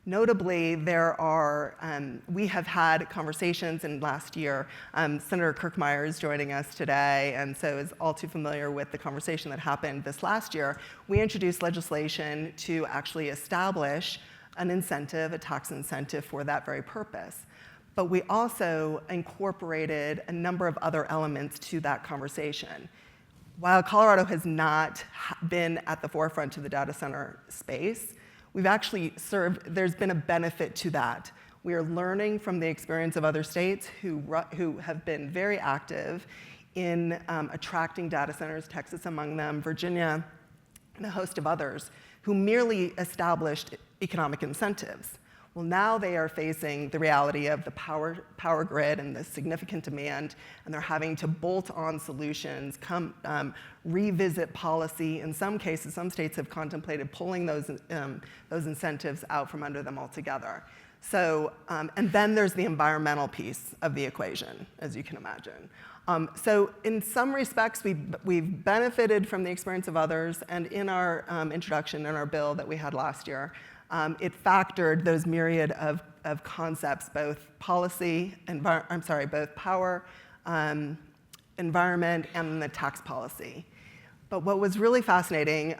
Notably, we have had conversations in last year. Senator Kirkmeyer is joining us today, and so is all too familiar with the conversation that happened this last year. We introduced legislation to actually establish an incentive, a tax incentive for that very purpose. But we also incorporated a number of other elements to that conversation. While Colorado has not been at the forefront of the data center space, we've actually there's been a benefit to that. We are learning from the experience of other states who have been very active in attracting data centers, Texas among them, Virginia, and a host of others, who merely established economic incentives. Well, now they are facing the reality of the power grid and the significant demand, and they're having to bolt on solutions, revisit policy. In some cases, some states have contemplated pulling those incentives out from under them altogether. So, and then there's the environmental piece of the equation, as you can imagine. So in some respects, we've benefited from the experience of others, and in our introduction, in our bill that we had last year, it factored those myriad of concepts, both policy, both power, environment, and the tax policy. But what was really fascinating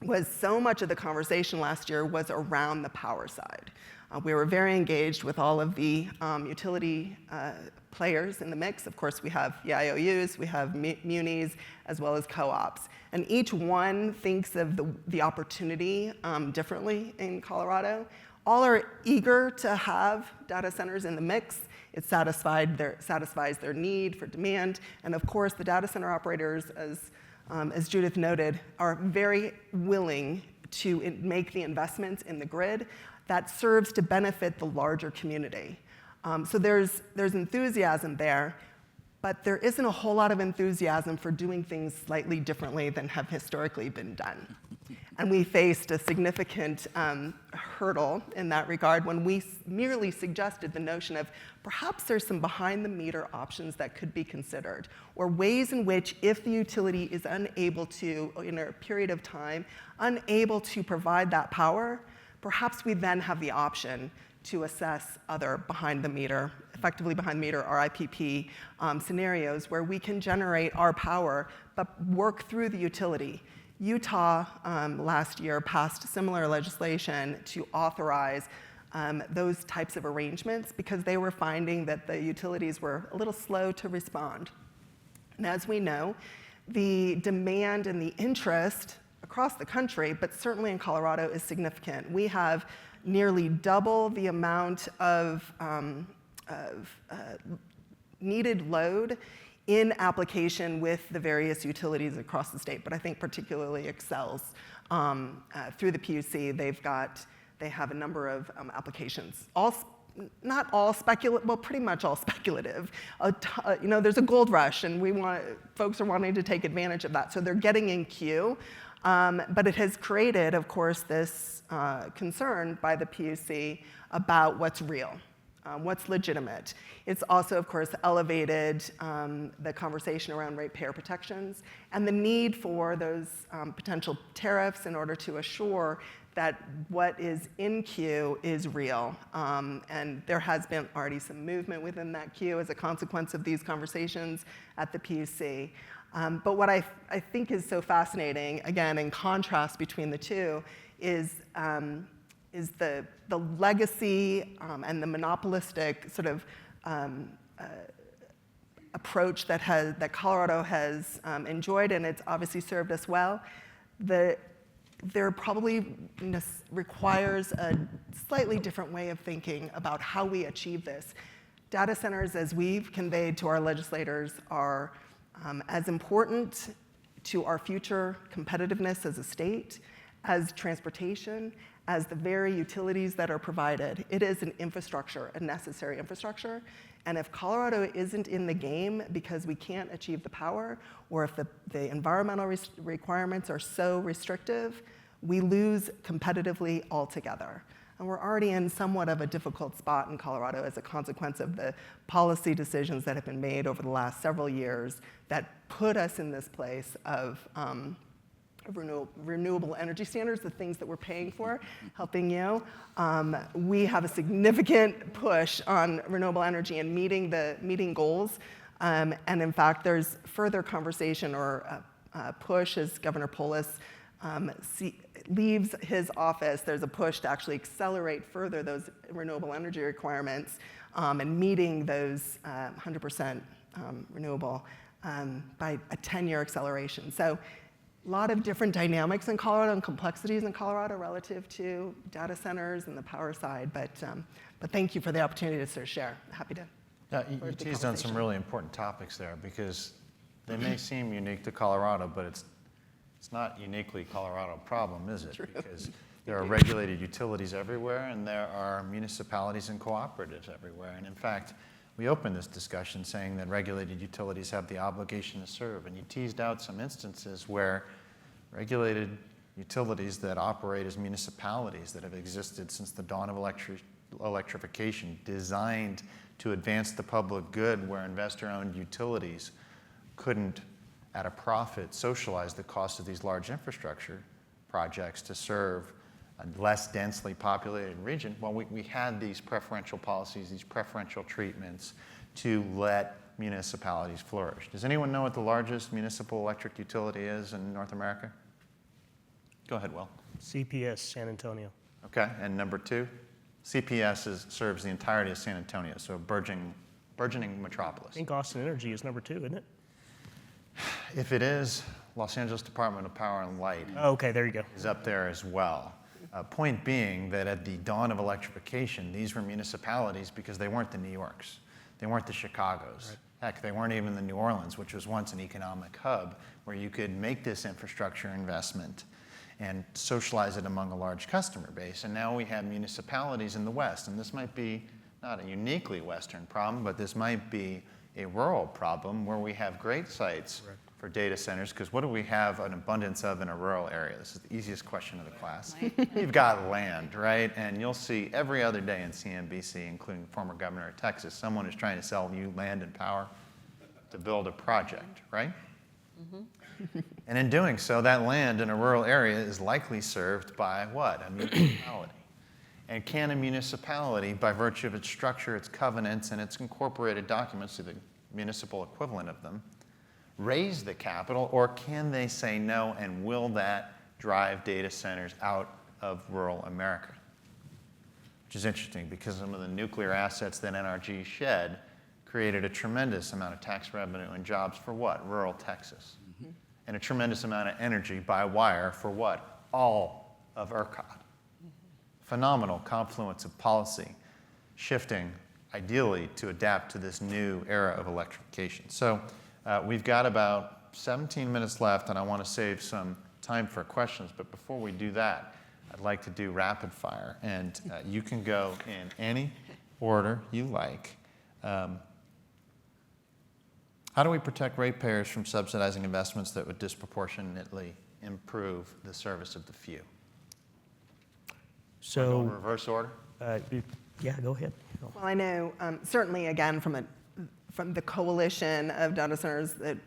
was so much of the conversation last year was around the power side. We were very engaged with all of the utility players in the mix. Of course, we have the IOUs, we have munis, as well as co-ops. And each one thinks of the opportunity differently in Colorado. All are eager to have data centers in the mix. It satisfies their need for demand. And of course, the data center operators, as Judith noted, are very willing to make the investments in the grid that serves to benefit the larger community. So there's enthusiasm there, but there isn't a whole lot of enthusiasm for doing things slightly differently than have historically been done. And we faced a significant hurdle in that regard when we merely suggested the notion of perhaps there's some behind-the-meter options that could be considered, or ways in which if the utility is unable to, in a period of time, unable to provide that power, perhaps we then have the option to assess other behind-the-meter, effectively behind-the-meter RIPP scenarios where we can generate our power but work through the utility. Utah last year passed similar legislation to authorize those types of arrangements because they were finding that the utilities were a little slow to respond. And as we know, the demand and the interest across the country, but certainly in Colorado, is significant. We have nearly double the amount of needed load in application with the various utilities across the state, but I think particularly Xcel's through the PUC, they have a number of applications, not all speculative, well, pretty much all speculative. There's a gold rush, and folks are wanting to take advantage of that, so they're getting in queue. But it has created, of course, this concern by the PUC about what's real, what's legitimate. It's also, of course, elevated the conversation around ratepayer protections and the need for those potential tariffs in order to assure that what is in queue is real. And there has been already some movement within that queue as a consequence of these conversations at the PUC. But what I think is so fascinating, again, in contrast between the two, is the legacy and the monopolistic sort of approach that Colorado has enjoyed, and it's obviously served us well. There probably requires a slightly different way of thinking about how we achieve this. Data centers, as we've conveyed to our legislators, are as important to our future competitiveness as a state, as transportation, as the very utilities that are provided. It is an infrastructure, a necessary infrastructure. And if Colorado isn't in the game because we can't achieve the power, or if the environmental requirements are so restrictive, we lose competitively altogether. And we're already in somewhat of a difficult spot in Colorado as a consequence of the policy decisions that have been made over the last several years that put us in this place of renewable energy standards, the things that we're paying for, helping you. We have a significant push on renewable energy and meeting goals. And in fact, there's further conversation or push as Governor Polis leaves his office. There's a push to actually accelerate further those renewable energy requirements and meeting those 100% renewable by a 10-year acceleration. So a lot of different dynamics in Colorado and complexities in Colorado relative to data centers and the power side, but thank you for the opportunity to sort of share. Happy to. Yeah, you teased on some really important topics there because they may seem unique to Colorado, but it's not uniquely Colorado problem, is it? True. Because there are regulated utilities everywhere, and there are municipalities and cooperatives everywhere. And in fact, we opened this discussion saying that regulated utilities have the obligation to serve, and you teased out some instances where regulated utilities that operate as municipalities that have existed since the dawn of electrification, designed to advance the public good, where investor-owned utilities couldn't, at a profit, socialize the cost of these large infrastructure projects to serve a less densely populated region. Well, we had these preferential policies, these preferential treatments to let municipalities flourish. Does anyone know what the largest municipal electric utility is in North America? Go ahead, Will. CPS San Antonio. Okay, and number two? CPS serves the entirety of San Antonio, so a burgeoning metropolis. I think Austin Energy is number 2, isn't it? If it is, Los Angeles Department of Power and Light Oh, okay, there you go. is up there as well. Point being that at the dawn of electrification, these were municipalities because they weren't the New Yorks. They weren't the Chicagos. Right. Heck, they weren't even the New Orleans, which was once an economic hub where you could make this infrastructure investment. and socialize it among a large customer base. And now we have municipalities in the West, and this might be not a uniquely Western problem, but this might be a rural problem where we have great sites for data centers, because what do we have an abundance of in a rural area? This is the easiest question of the class. You've got land, right? And you'll see every other day in CNBC, including former governor of Texas, someone is trying to sell you land and power to build a project, right? And in doing so, that land in a rural area is likely served by what? A municipality. And can a municipality, by virtue of its structure, its covenants, and its incorporated documents, to the municipal equivalent of them, raise the capital, or can they say no, and will that drive data centers out of rural America? Which is interesting, because some of the nuclear assets that NRG shed created a tremendous amount of tax revenue and jobs for what? Rural Texas. And a tremendous amount of energy by wire for what? All of ERCOT. Phenomenal confluence of policy shifting, ideally, to adapt to this new era of electrification. So we've got about 17 minutes left, and I want to save some time for questions. But before we do that, I'd like to do rapid fire. And you can go in any order you like. How do we protect ratepayers from subsidizing investments that would disproportionately improve the service of the few? So, Reverse order? yeah, go ahead. Well, I know certainly, again, from the coalition of data centers that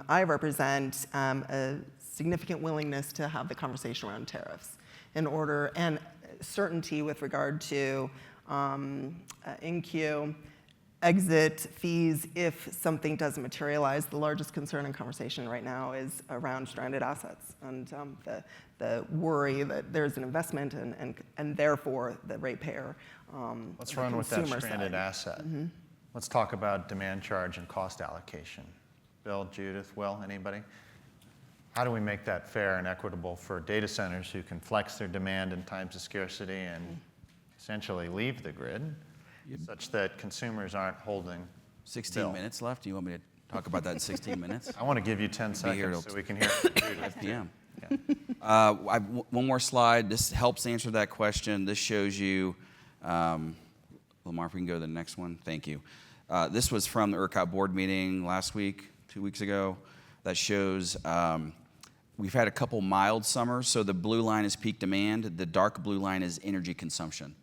I represent, a significant willingness to have the conversation around tariffs in order, and certainty with regard to in-queue, exit fees if something doesn't materialize. The largest concern and conversation right now is around stranded assets and the worry that there's an investment and therefore the ratepayer. Let's run with that stranded asset. Let's talk about demand charge and cost allocation. Bill, Judith, Will, anybody? How do we make that fair and equitable for data centers who can flex their demand in times of scarcity and essentially leave the grid, such that consumers aren't holding 16 bill? minutes left. Do you want me to talk about that in 16 minutes? I want to give you 10 Be here seconds till so we can hear from Judith. 5 p.m. Yeah. One more slide. This helps answer that question. This shows you, Lamar, if we can go to the next one. Thank you. This was from the ERCOT board meeting last week, 2 weeks ago, that shows we've had a couple mild summers. So the blue line is peak demand. The dark blue line is energy consumption.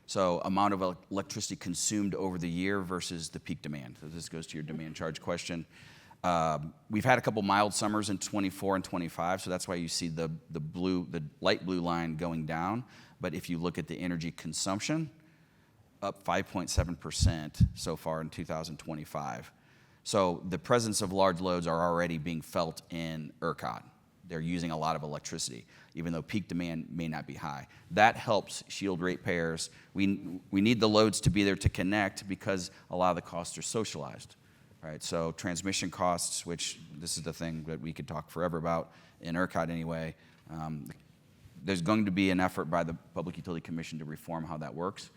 So amount of electricity consumed over the year versus the peak demand. So this goes to your demand charge question. We've had a couple mild summers in 24 and 25, so that's why you see the light blue line going down. But if you look at the energy consumption, up 5.7% so far in 2025. So the presence of large loads are already being felt in ERCOT. They're using a lot of electricity, even though peak demand may not be high. That helps shield ratepayers. We need the loads to be there to connect because a lot of the costs are socialized. Right, so transmission costs, which this is the thing that we could talk forever about in ERCOT anyway. There's going to be an effort by the Public Utility Commission to reform how that works,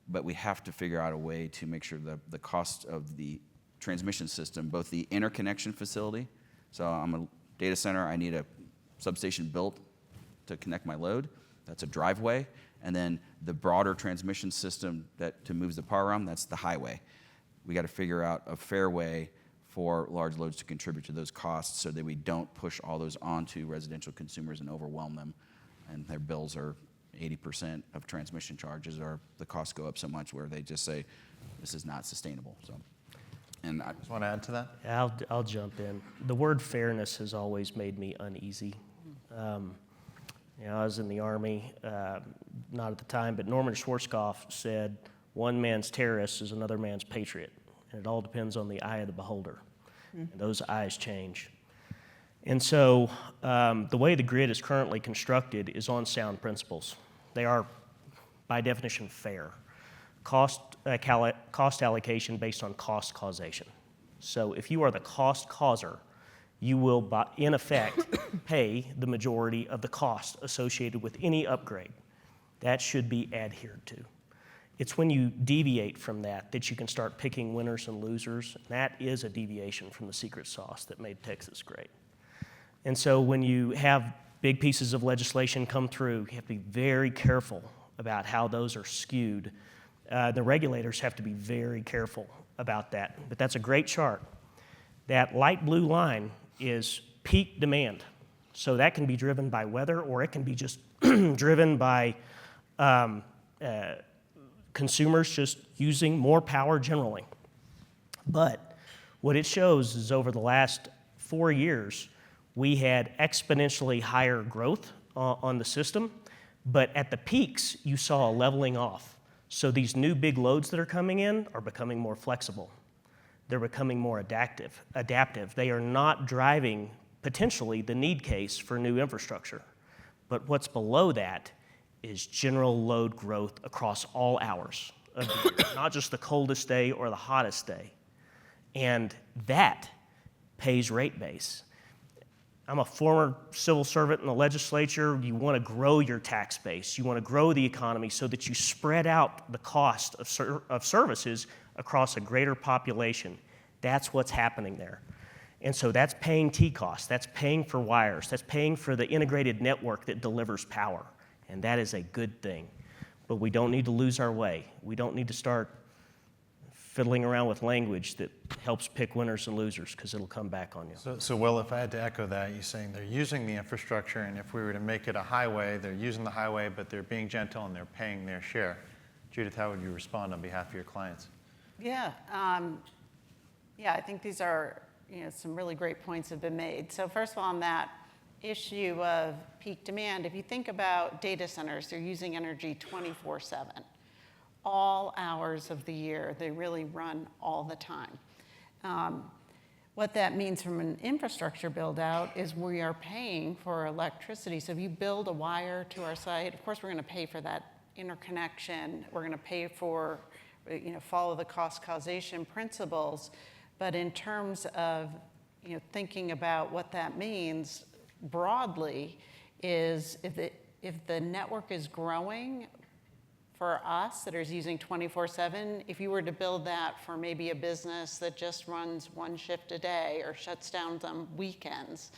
but we have to figure out a way to make sure the cost of the transmission system, both the interconnection facility, so I'm a data center, I need a substation built to connect my load, that's a driveway, and then the broader transmission system to move the power around, that's the highway. We got to figure out a fair way for large loads to contribute to those costs so that we don't push all those onto residential consumers and overwhelm them, and their bills are 80% of transmission charges, or the costs go up so much where they just say, this is not sustainable. So, and I Just want to add to that? I'll jump in. The word fairness has always made me uneasy. I was in the Army, not at the time, but Norman Schwarzkopf said, one man's terrorist is another man's patriot, and it all depends on the eye of the beholder. And those eyes change. And so the way the grid is currently constructed is on sound principles. They are, by definition, fair. Cost allocation based on cost causation. So if you are the cost causer, you will, in effect, pay the majority of the cost associated with any upgrade. That should be adhered to. It's when you deviate from that you can start picking winners and losers. That is a deviation from the secret sauce that made Texas great. And so when you have big pieces of legislation come through, you have to be very careful about how those are skewed. The regulators have to be very careful about that. But that's a great chart. That light blue line is peak demand. So that can be driven by weather, or it can be just driven by consumers just using more power generally. But what it shows is over the last 4 years, we had exponentially higher growth on the system, but at the peaks, you saw a leveling off. So these new big loads that are coming in are becoming more flexible. They're becoming more adaptive. They are not driving, potentially, the need case for new infrastructure. But what's below that is general load growth across all hours of the year, not just the coldest day or the hottest day. And that pays rate base. I'm a former civil servant in the legislature. You want to grow your tax base. You want to grow the economy so that you spread out the cost of services across a greater population. That's what's happening there. And so that's paying T-costs. That's paying for wires. That's paying for the integrated network that delivers power. And that is a good thing. But we don't need to lose our way. We don't need to start fiddling around with language that helps pick winners and losers, because it'll come back on you. So Will, if I had to echo that, you're saying they're using the infrastructure, and if we were to make it a highway, they're using the highway, but they're being gentle and they're paying their share. Judith, how would you respond on behalf of your clients? Yeah, I think these are some really great points have been made. So first of all, on that issue of peak demand, if you think about data centers, they're using energy 24/7. All hours of the year, they really run all the time. What that means from an infrastructure build out is we are paying for electricity. So if you build a wire to our site, of course we're going to pay for that interconnection. We're going to pay for, follow the cost causation principles. But in terms of, thinking about what that means broadly is if the network is growing, for us that is using 24/7, if you were to build that for maybe a business that just runs one shift a day or shuts down on weekends,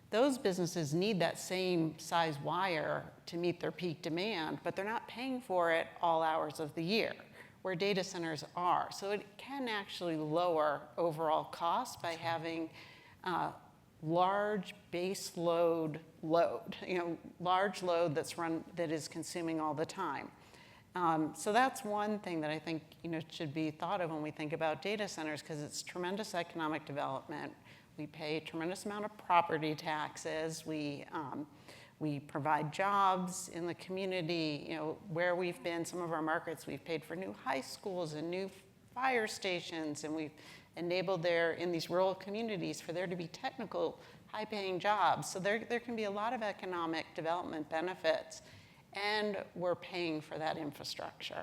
those businesses need that same size wire to meet their peak demand, but they're not paying for it all hours of the year, where data centers are. So it can actually lower overall costs by having large base load, large load that is consuming all the time. So that's one thing that I think should be thought of when we think about data centers, because it's tremendous economic development. We pay a tremendous amount of property taxes. We provide jobs in the community. Where we've been, some of our markets, we've paid for new high schools and new fire stations, and we've enabled there in these rural communities for there to be technical, high-paying jobs. So there can be a lot of economic development benefits, and we're paying for that infrastructure.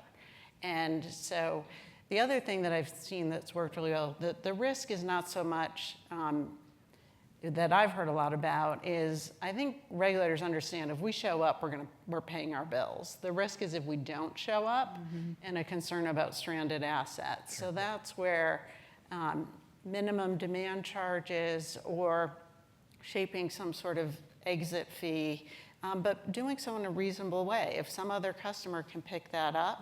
And so the other thing that I've seen that's worked really well, the risk is not so much that I've heard a lot about is I think regulators understand if we show up, we're paying our bills. The risk is if we don't show up, and a concern about stranded assets. So that's where minimum demand charges or shaping some sort of exit fee, but doing so in a reasonable way. If some other customer can pick that up,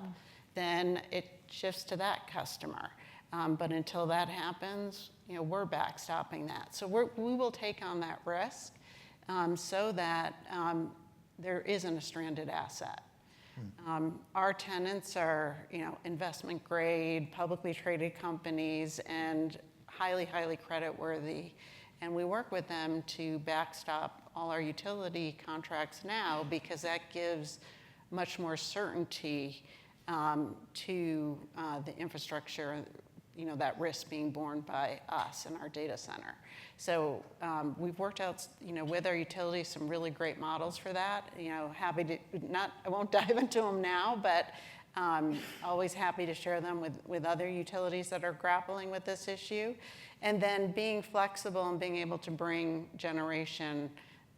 then it shifts to that customer. But until that happens, we're backstopping that. So we will take on that risk so that there isn't a stranded asset. Our tenants are, investment grade, publicly traded companies, and highly, highly credit worthy. And we work with them to backstop all our utility contracts now, because that gives much more certainty to the infrastructure, that risk being borne by us and our data center. So we've worked out, with our utilities, some really great models for that. Happy to I won't dive into them now, but always happy to share them with other utilities that are grappling with this issue. And then being flexible and being able to bring generation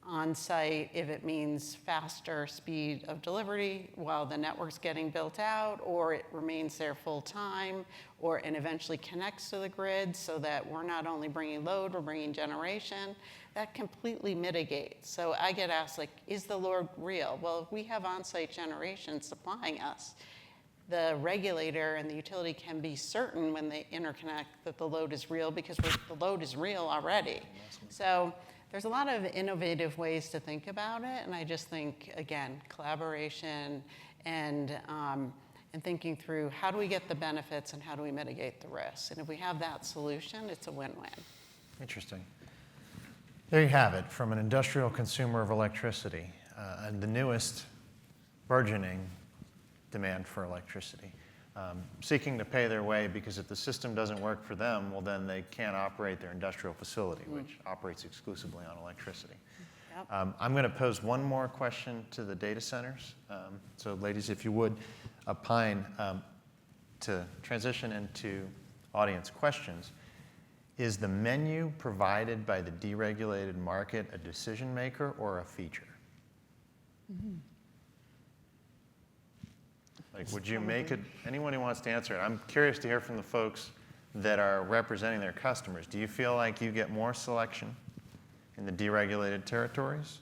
on-site if it means faster speed of delivery while the network's getting built out, or it remains there full-time, and eventually connects to the grid so that we're not only bringing load, we're bringing generation. That completely mitigates. So I get asked, like, is the load real? Well, if we have on-site generation supplying us, the regulator and the utility can be certain when they interconnect that the load is real because the load is real already. So there's a lot of innovative ways to think about it, and I just think, again, collaboration and thinking through how do we get the benefits and how do we mitigate the risks. And if we have that solution, it's a win-win. Interesting. There you have it, from an industrial consumer of electricity, and the newest burgeoning demand for electricity, seeking to pay their way because if the system doesn't work for them, well, then they can't operate their industrial facility, which operates exclusively on electricity. Yep. I'm going to pose one more question to the data centers. So ladies, if you would opine to transition into audience questions. Is the menu provided by the deregulated market a decision maker or a feature? Like, would you make it, anyone who wants to answer it, I'm curious to hear from the folks that are representing their customers. Do you feel like you get more selection in the deregulated territories?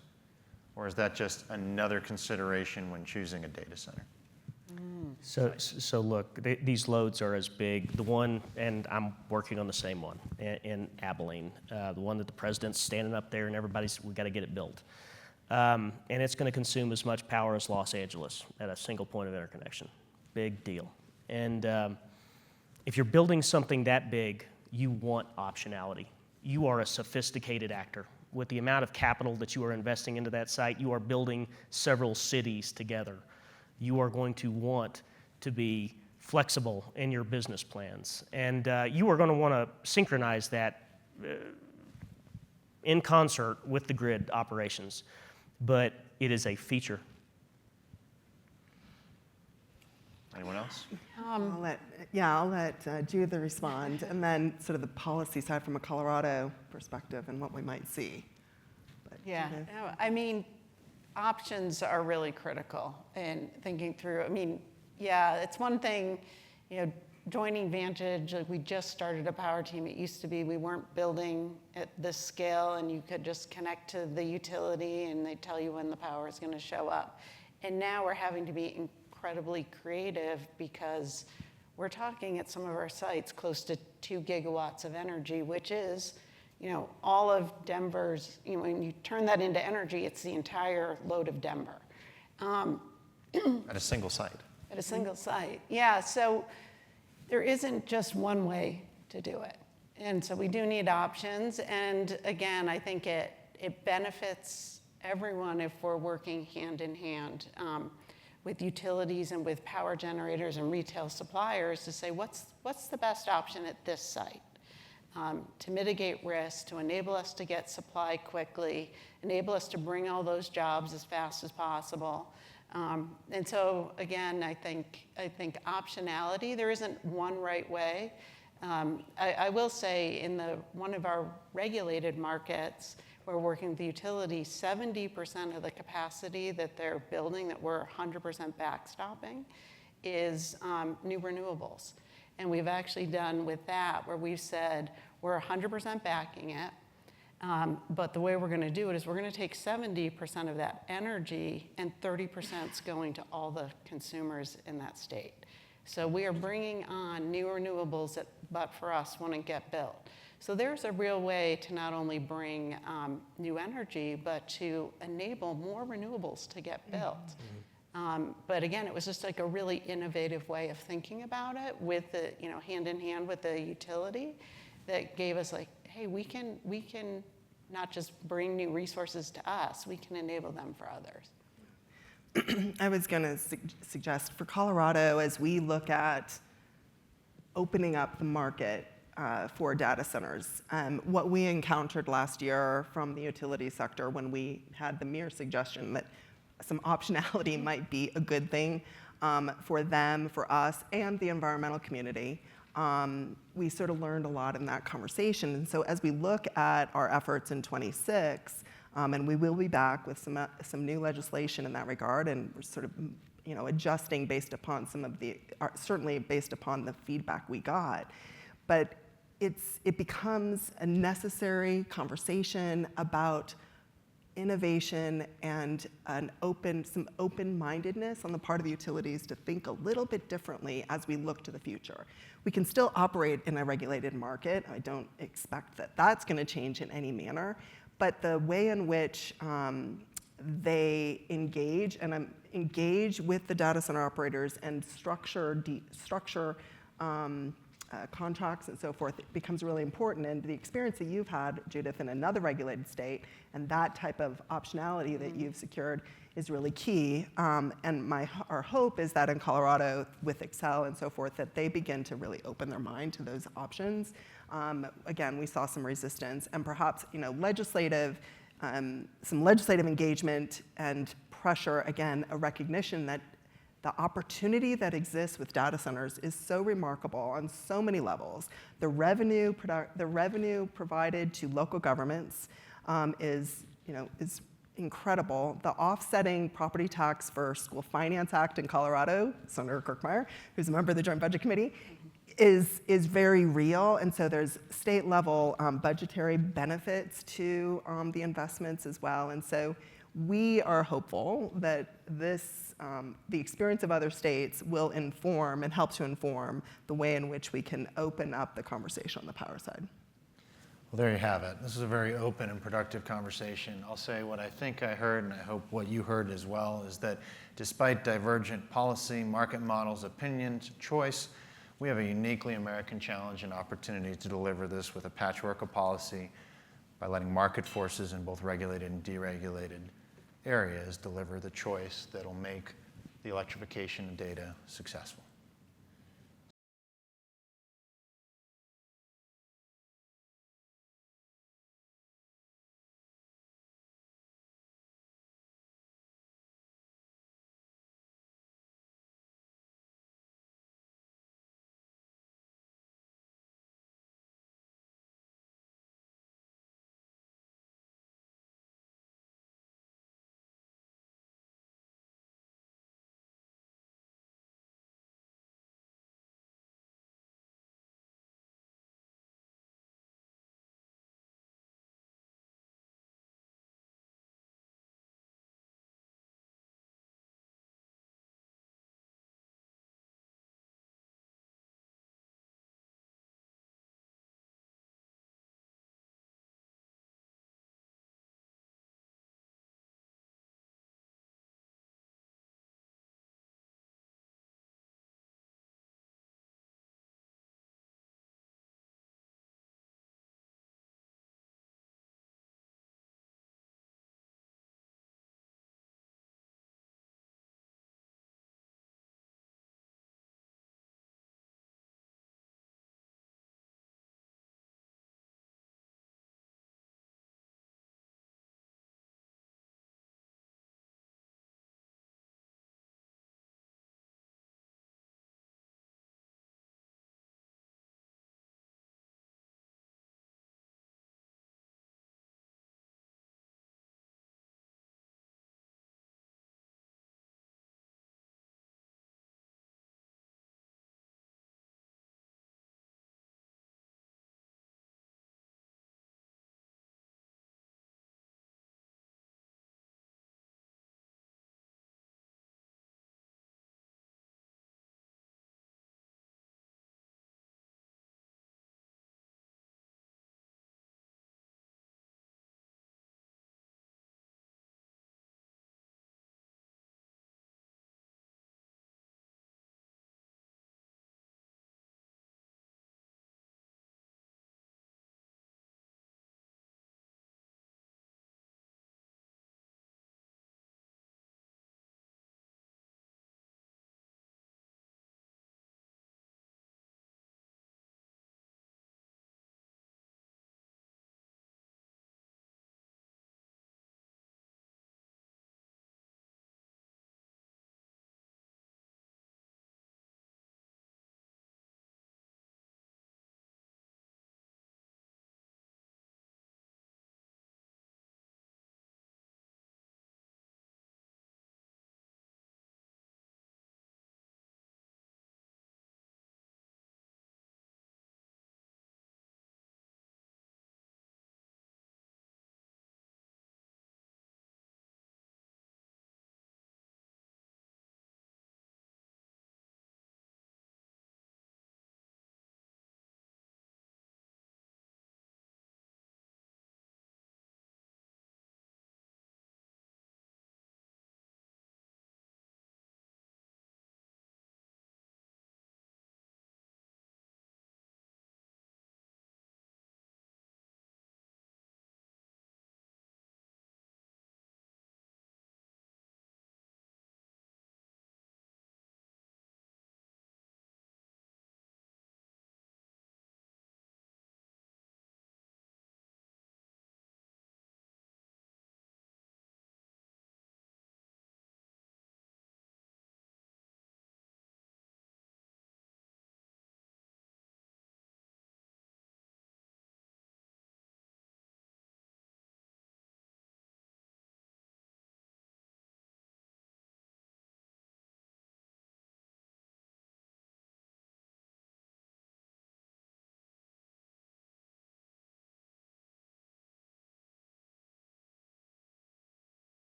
Or is that just another consideration when choosing a data center? So look, these loads are as big. The one, and I'm working on the same one in Abilene, the one that the president's standing up there and we got to get it built. And it's going to consume as much power as Los Angeles at a single point of interconnection. Big deal. And if you're building something that big, you want optionality. You are a sophisticated actor. With the amount of capital that you are investing into that site, you are building several cities together. You are going to want to be flexible in your business plans. And you are going to want to synchronize that in concert with the grid operations. But it is a feature. Anyone else? I'll let Judith respond, and then sort of the policy side from a Colorado perspective and what we might see. But Yeah, Judith? no, I mean, options are really critical in thinking through. I mean, yeah, it's one thing, joining Vantage, like we just started a power team. It used to be we weren't building at this scale and you could just connect to the utility and they tell you when the power is going to show up. And now we're having to be incredibly creative because we're talking at some of our sites close to 2 gigawatts of energy, which is, all of Denver's, when you turn that into energy, it's the entire load of Denver. At a single site. At a single site, yeah. So there isn't just one way to do it. And so we do need options. And again, I think it benefits everyone if we're working hand in hand with utilities and with power generators and retail suppliers to say, what's the best option at this site? To mitigate risk, to enable us to get supply quickly, enable us to bring all those jobs as fast as possible. And so again, I think optionality, there isn't one right way. I will say in one of our regulated markets, we're working with the utility, 70% of the capacity that they're building that we're 100% backstopping is new renewables. And we've actually done with that where we've said we're 100% backing it. But the way we're going to do it is we're going to take 70% of that energy and 30% is going to all the consumers in that state. So we are bringing on new renewables that, but for us, wouldn't get built. So there's a real way to not only bring new energy, but to enable more renewables to get built. But again, it was just like a really innovative way of thinking about it with the, hand in hand with the utility that gave us like, hey, we can not just bring new resources to us, we can enable them for others. I was going to suggest for Colorado, as we look at opening up the market for data centers, what we encountered last year from the utility sector when we had the mere suggestion that some optionality might be a good thing for them, for us, and the environmental community. We sort of learned a lot in that conversation. And so as we look at our efforts in 26, And we will be back with some new legislation in that regard, and we're sort of adjusting based upon certainly based upon the feedback we got. But it becomes a necessary conversation about innovation and some open-mindedness on the part of the utilities to think a little bit differently as we look to the future. We can still operate in a regulated market. I don't expect that that's going to change in any manner, but the way in which they engage with the data center operators and structure contracts and so forth, it becomes really important. And the experience that you've had, Judith, in another regulated state, and that type of optionality that you've secured is really key. And our hope is that in Colorado, with Xcel and so forth, that they begin to really open their mind to those options. Again, we saw some resistance, and perhaps some legislative engagement and pressure. Again, a recognition that the opportunity that exists with data centers is so remarkable on so many levels. The revenue provided to local governments is incredible. The offsetting property tax for School Finance Act in Colorado, Senator Kirkmeyer, who's a member of the Joint Budget Committee, is very real. And so there's state level budgetary benefits to the investments as well. And so we are hopeful that the experience of other states will inform and help to inform the way in which we can open up the conversation on the power side. Well, there you have it. This is a very open and productive conversation. I'll say what I think I heard, and I hope what you heard as well, is that despite divergent policy, market models, opinions, choice, we have a uniquely American challenge and opportunity to deliver this with a patchwork of policy by letting market forces in both regulated and deregulated areas deliver the choice that'll make the electrification of data successful.